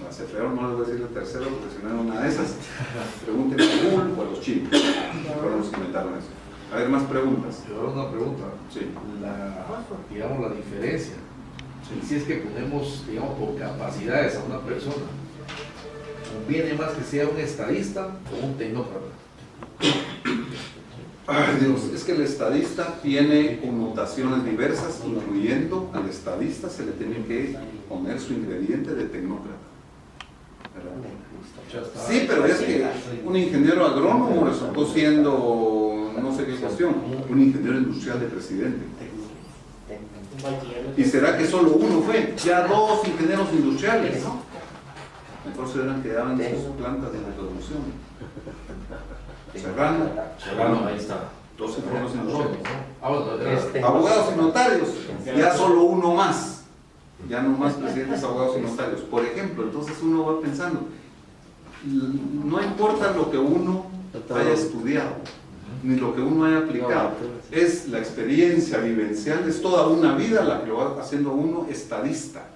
la CFEO no les voy a decir el tercero porque si no era una de esas. Pregúntenle a Google o a los chinos. Fueron los que inventaron eso. A ver, más preguntas. Yo hago una pregunta. Sí. Digamos, la diferencia. Si es que ponemos, digamos, por capacidades a una persona, ¿conviene más que sea un estadista o un tecnócrata? Ay, Dios, es que el estadista tiene connotaciones diversas, incluyendo al estadista se le tiene que poner su ingrediente de tecnócrata. ¿Verdad? Sí, pero es que un ingeniero agrónomo resultó siendo, no sé qué cuestión, un ingeniero industrial de presidente. ¿Y será que solo uno fue? Ya 2 ingenieros industriales. Entonces eran que daban sus plantas de producción. Serrano, ahí está. 2 ingenieros industriales. Bueno, Abogados y notarios, ya solo uno más. Ya no más presidentes, abogados y notarios. Por ejemplo, entonces uno va pensando, no importa lo que uno haya estudiado, ni lo que uno haya aplicado, es la experiencia vivencial, es toda una vida la que lo va haciendo a uno estadista.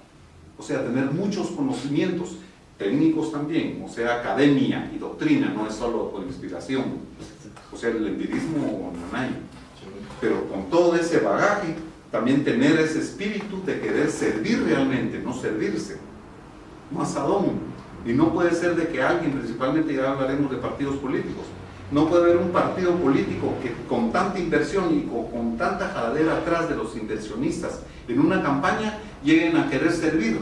O sea, tener muchos conocimientos técnicos también, o sea, academia y doctrina, no es solo por inspiración, o sea, el empirismo no hay, pero con todo ese bagaje, también tener ese espíritu de querer servir realmente, no servirse, no asadón. Y no puede ser de que alguien, principalmente ya hablaremos de partidos políticos, no puede haber un partido político que con tanta inversión y con tanta jaladera atrás de los inversionistas en una campaña lleguen a querer servir,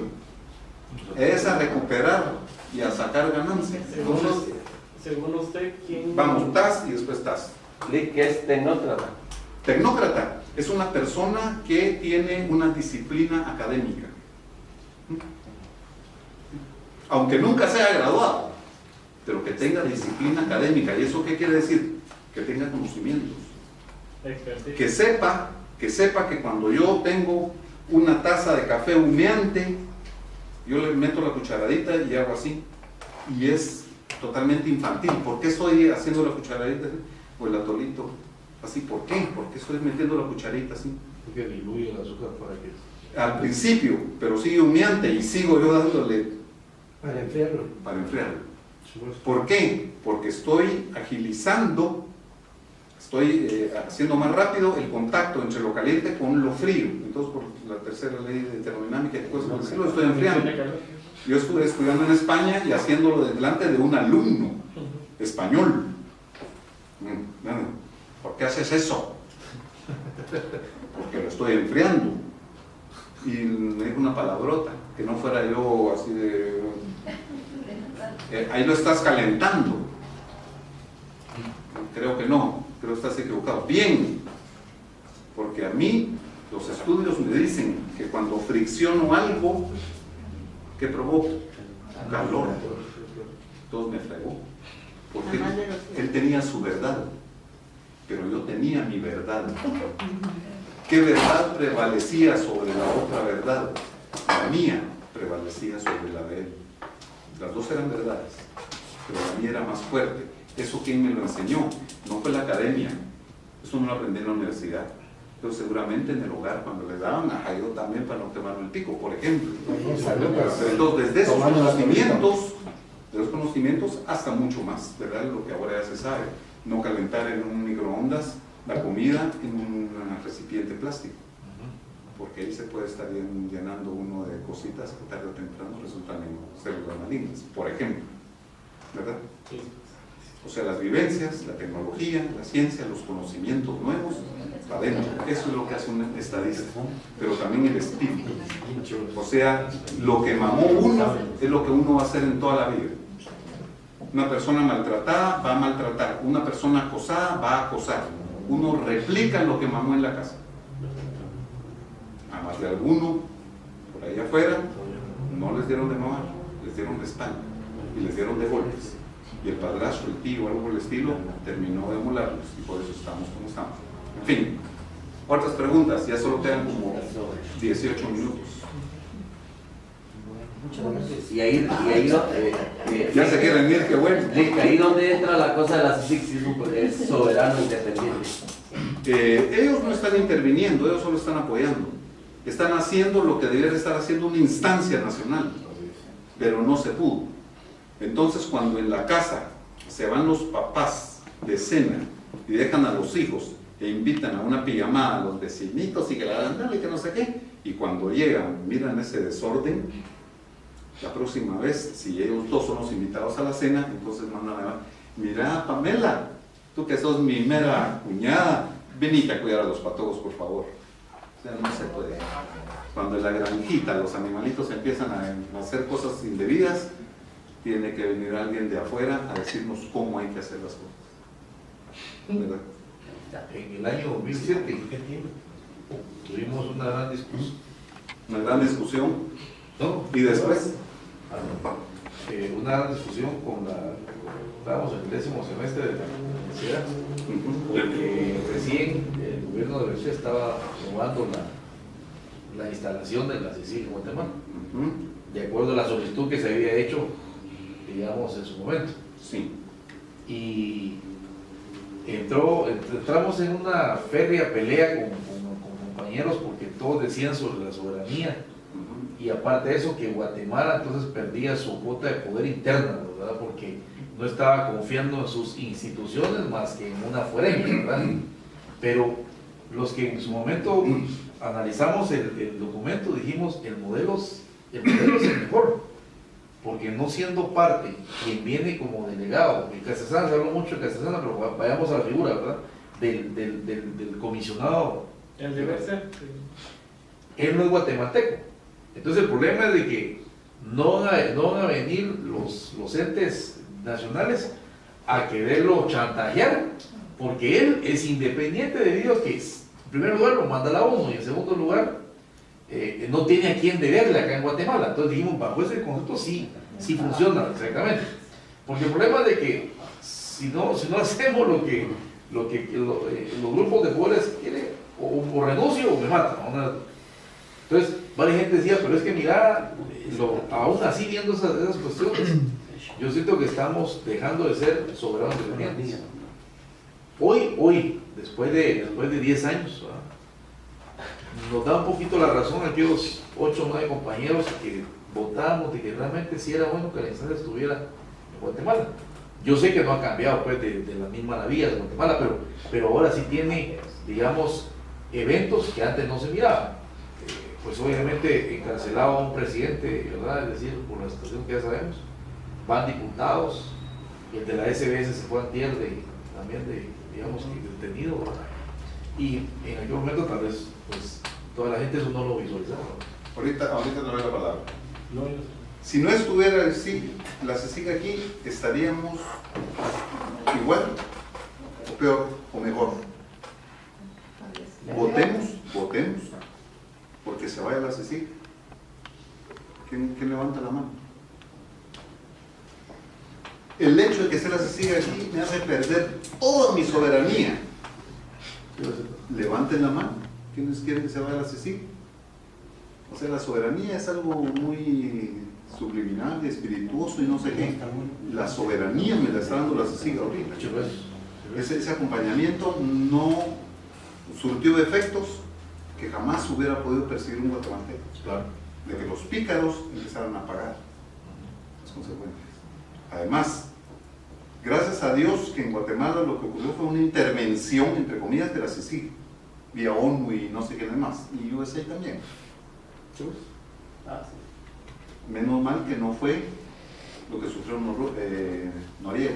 es a recuperar y a sacar ganancias. Entonces, según usted, ¿quién? Vamos, TAS y después TAS. ¿Qué es tecnócrata? Tecnócrata es una persona que tiene una disciplina académica, aunque nunca se haya graduado, pero que tenga disciplina académica. ¿Y eso qué quiere decir? Que tenga conocimientos, que sepa que cuando yo tengo una taza de café humeante, yo le meto la cucharadita y hago así, y es totalmente infantil. ¿Por qué estoy haciendo la cucharadita o el atolito así? ¿Por qué? ¿Por qué estoy metiendo la cucharita así? Porque diluye el azúcar para que... Al principio, pero sigue humeante y sigo yo dándole Para enfriarlo. para enfriarlo. ¿Por qué? Porque estoy agilizando, estoy haciendo más rápido el contacto entre lo caliente con lo frío. Entonces, por la tercera ley de termodinámica, pues, lo estoy enfriando. Yo estuve estudiando en España y haciéndolo delante de un alumno español. ¿Por qué haces eso? Porque lo estoy enfriando. Y me dijo una palabrota, que no fuera yo así de... ahí lo estás calentando. Creo que no, creo que estás equivocado. Bien, porque a mí los estudios me dicen que cuando fricciono algo, ¿qué provoca? Calor. Entonces me fregó, porque él tenía su verdad, pero yo tenía mi verdad. ¿Qué verdad prevalecía sobre la otra verdad? La mía prevalecía sobre la de él. Las dos eran verdades, pero la mía era más fuerte. ¿Eso quién me lo enseñó? No fue la academia, eso no lo aprendí en la universidad, pero seguramente en el hogar cuando le daban a Jairo también para no quemar el pico, por ejemplo. Entonces, desde esos conocimientos hasta mucho más, ¿verdad? Lo que ahora ya se sabe, no calentar en un microondas la comida en un recipiente plástico, porque ahí se puede estar llenando uno de cositas que tarde o temprano resultan en células malignas, por ejemplo, ¿verdad? Sí. O sea, las vivencias, la tecnología, la ciencia, los conocimientos nuevos, para adentro. Eso es lo que hace un estadista, pero también el espíritu. O sea, lo que mamó uno es lo que uno va a hacer en toda la vida. Una persona maltratada va a maltratar, una persona acosada va a acosar. Uno replica lo que mamó en la casa. A más de alguno, por ahí afuera, no les dieron de mamar, les dieron de espalda y les dieron de golpes. Y el padrastro, el tío, algo por el estilo, terminó de emularlos y por eso estamos como estamos. En fin, otras preguntas, ya solo quedan como 18 minutos. Y ahí Ya se quieren ir, qué bueno. ahí donde entra la cosa del asfixiismo, es soberano independiente. Ellos no están interviniendo, ellos solo están apoyando. Están haciendo lo que debería estar haciendo una instancia nacional, pero no se pudo. Entonces, cuando en la casa se van los papás de cena y dejan a los hijos e invitan a una pijamada a los vecinitos y que la dan dale, que no sé qué, y cuando llegan, miran ese desorden, la próxima vez, si ellos dos son los invitados a la cena, entonces mandan a mira Pamela, tú que sos mi mera cuñada, venite a cuidar a los patojos, por favor. O sea, no se puede. Cuando en la granjita los animalitos empiezan a hacer cosas indebidas, tiene que venir alguien de afuera a decirnos cómo hay que hacer las cosas. ¿Verdad? En el año 2007 tuvimos una gran discusión. Una gran discusión. ¿No? Y después, una gran discusión estábamos en el 10º semestre de la universidad, porque recién el gobierno de Venezuela estaba probando la instalación de la CICIG en Guatemala, de acuerdo a la solicitud que se había hecho, digamos, en su momento. sí. Y entramos en una férrea pelea con compañeros porque todos decían sobre la soberanía. Y aparte de eso, que Guatemala entonces perdía su cuota de poder interna, ¿verdad? Porque no estaba confiando en sus instituciones más que en una fuereña, ¿verdad? Pero los que en su momento analizamos el documento dijimos, el modelo es el mejor, porque no siendo parte, quien viene como delegado, en Castellana se habló mucho de Castellana, pero vayamos a la figura, ¿verdad? Del comisionado. El deber ser. Sí. Él no es guatemalteco. Entonces el problema es de que no van a venir los entes nacionales a quererlo chantajear, porque él es independiente debido a que en primer lugar lo manda la ONU y en segundo lugar no tiene a quién deberle acá en Guatemala. Entonces dijimos, bajo ese concepto sí funciona exactamente. Porque el problema es de que si no hacemos lo que los grupos de poderes quieren, o renuncio o me matan, ¿no? Entonces, varias gente decía, pero es que mira, aún así viendo esas cuestiones, yo siento que estamos dejando de ser soberanos independientes. Hoy, después de 10 años, ¿verdad? Nos da un poquito la razón a aquellos 8 o 9 compañeros que votábamos de que realmente sí era bueno que la instancia estuviera en Guatemala. Yo sé que no ha cambiado pues, de las mismas maravillas de Guatemala, pero ahora sí tiene, digamos, eventos que antes no se miraban. Pues obviamente encarcelaba a un presidente, ¿verdad? Es decir, por la situación que ya sabemos, van diputados, y el de la SBS se fue antier también digamos, detenido, ¿verdad? Y en aquel momento tal vez, pues, toda la gente eso no lo visualizaba. Ahorita te doy la palabra. No, Si no estuviera la CICIG aquí, estaríamos igual, o peor, o mejor. Votemos, porque se vaya la CICIG. ¿Quién levanta la mano? El hecho de que sea la CICIG aquí me hace perder toda mi soberanía. Levanten la mano. ¿Quiénes quieren que se vaya la CICIG? O sea, la soberanía es algo muy subliminal, espirituoso y no sé qué. La soberanía me la está dando la CICIG ahorita. Ese acompañamiento no surtió efectos que jamás hubiera podido percibir un guatemalteco. Claro. De que los pícaros empezaran a pagar las consecuencias. Además, gracias a Dios que en Guatemala lo que ocurrió fue una intervención, entre comillas, de la CICIG, vía ONU y no sé qué más, y USA también. Menos mal que no fue lo que sufrió Noriega,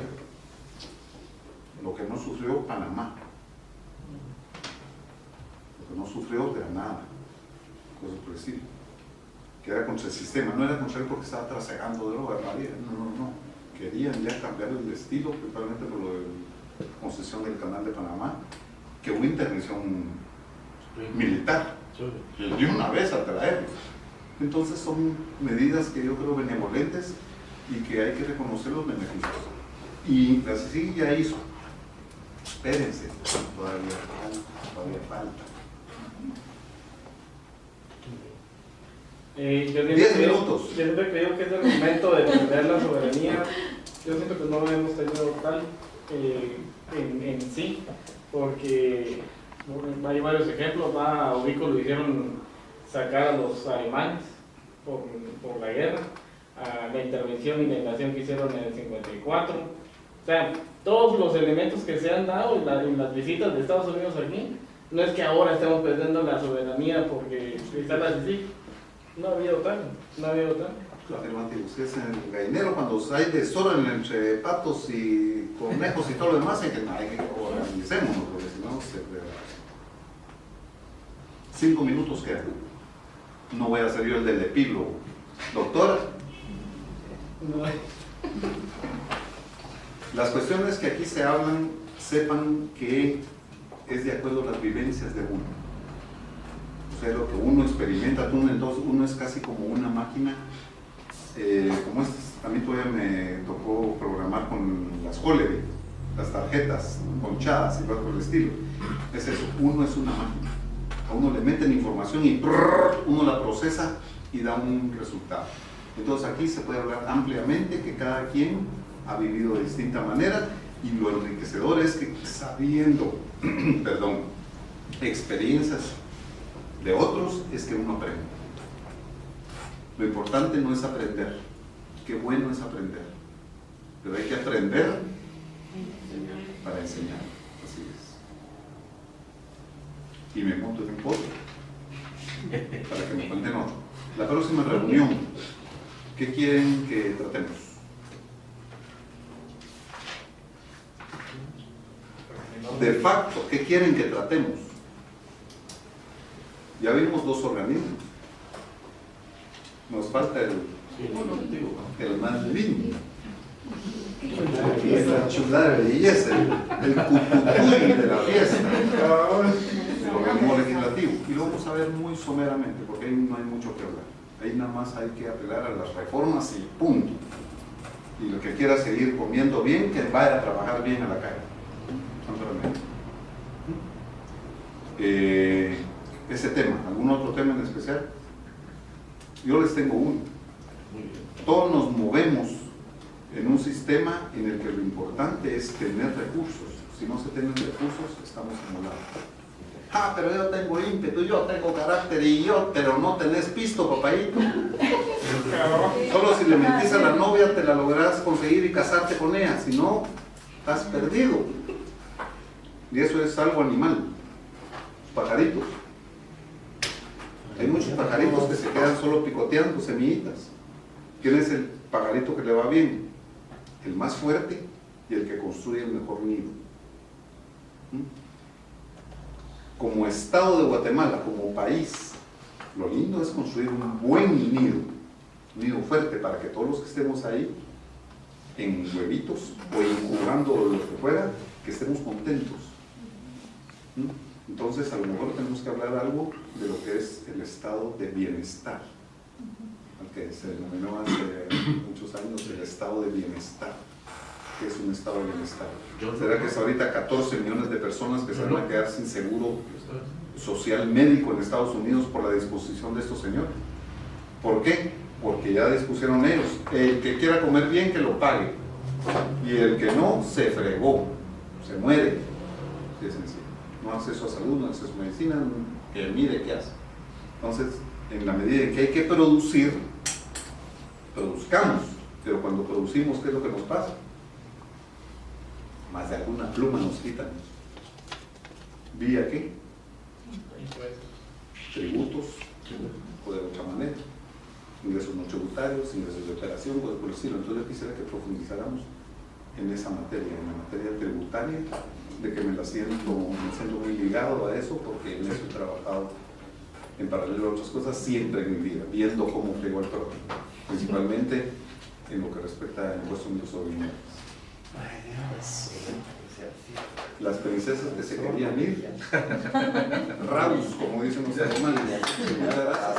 lo que no sufrió Panamá, lo que no sufrió Granada, cosas por decir, que era contra el sistema, no era contra él porque estaba trasegando droga, no, querían ya cambiar el estilo, principalmente por lo de la concesión del canal de Panamá, que hubo intervención militar, de una vez a traerlos. Entonces son medidas que yo creo benevolentes y que hay que reconocer los beneficios. Y la CICIG ya hizo. Espérense, todavía falta. 10 minutos. Yo siempre creo que es el momento de defender la soberanía. Yo siento que no lo hemos tenido tal en sí, porque hay varios ejemplos. A Ubico lo hicieron sacar a los alemanes por la guerra, a la intervención y la invasión que hicieron en el 54. O sea, todos los elementos que se han dado en las visitas de Estados Unidos aquí, no es que ahora estemos perdiendo la soberanía porque está la CICIG. No ha habido tal, no ha habido tal. Afirmativo, si es en el gallinero cuando hay desorden entre patos y conejos y todo lo demás, hay que organicémonos, porque si no se puede. 5 minutos quedan. No voy a ser yo el del epílogo. Doctora, No hay. las cuestiones que aquí se hablan, sepan que es de acuerdo a las vivencias de uno. O sea, lo que uno experimenta, entonces uno es casi como una máquina. Como a mí todavía me tocó programar con las Holiday, las tarjetas ponchadas y cosas por el estilo. Es eso, uno es una máquina. A uno le meten información y uno la procesa y da un resultado. Entonces aquí se puede hablar ampliamente que cada quien ha vivido de distinta manera y lo enriquecedor es que sabiendo experiencias de otros es que uno aprende. Lo importante no es aprender, qué bueno es aprender, pero hay que aprender para enseñar, así es. Y me monto en un podio para que me cuenten otro. La próxima reunión, ¿qué quieren que tratemos? De facto, ¿qué quieren que tratemos? Ya vimos 2 organismos. Nos falta el más lindo. Esa chulada de belleza, el cucutuy de la fiesta. El organismo legislativo. Y lo vamos a ver muy someramente, porque ahí no hay mucho que hablar. Ahí nada más hay que apelar a las reformas y punto. Y lo que quiera seguir comiendo bien, que vaya a trabajar bien a la calle. Ese tema, ¿algún otro tema en especial? Yo les tengo uno. Todos nos movemos en un sistema en el que lo importante es tener recursos. Si no se tienen recursos, estamos simulados. Ah, pero yo tengo ímpetu, yo tengo carácter pero no tenés pisto, papadito. Solo si le mentís a la novia te la lograrás conseguir y casarte con ella, si no, estás perdido. Y eso es algo animal. Pajaritos. Hay muchos pajaritos que se quedan solo picoteando semillitas. ¿Quién es el pajarito que le va bien? El más fuerte y el que construye el mejor nido. Como Estado de Guatemala, como país, lo lindo es construir un buen nido, un nido fuerte para que todos los que estemos ahí, en huevitos o incubando lo que fuera, que estemos contentos. Entonces, a lo mejor tenemos que hablar algo de lo que es el estado de bienestar, al que se denominó hace muchos años el estado de bienestar. ¿Qué es un estado de bienestar? ¿Será que es ahorita 14 millones de personas que se van a quedar sin seguro social médico en Estados Unidos por la disposición de estos señores? ¿Por qué? Porque ya dispusieron ellos. El que quiera comer bien, que lo pague. Y el que no, se fregó, se muere. Así es sencillo. No acceso a salud, no acceso a medicina, que mire qué hace. Entonces, en la medida en que hay que producir, produzcamos. Pero cuando producimos, ¿qué es lo que nos pasa? Más de alguna pluma nos quitan. ¿Vía qué? Tributos, o de otra manera. Ingresos no tributarios, ingresos de operación, o de por el estilo. Entonces yo quisiera que profundizáramos en esa materia, en la materia tributaria, de que me siento muy ligado a eso, porque en eso he trabajado en paralelo a otras cosas siempre en mi vida, viendo cómo fregó el propio, principalmente en lo que respecta al impuesto sobre inmuebles. Las princesas que se querían ir, rabos, como dicen los alemanes. Muchas gracias.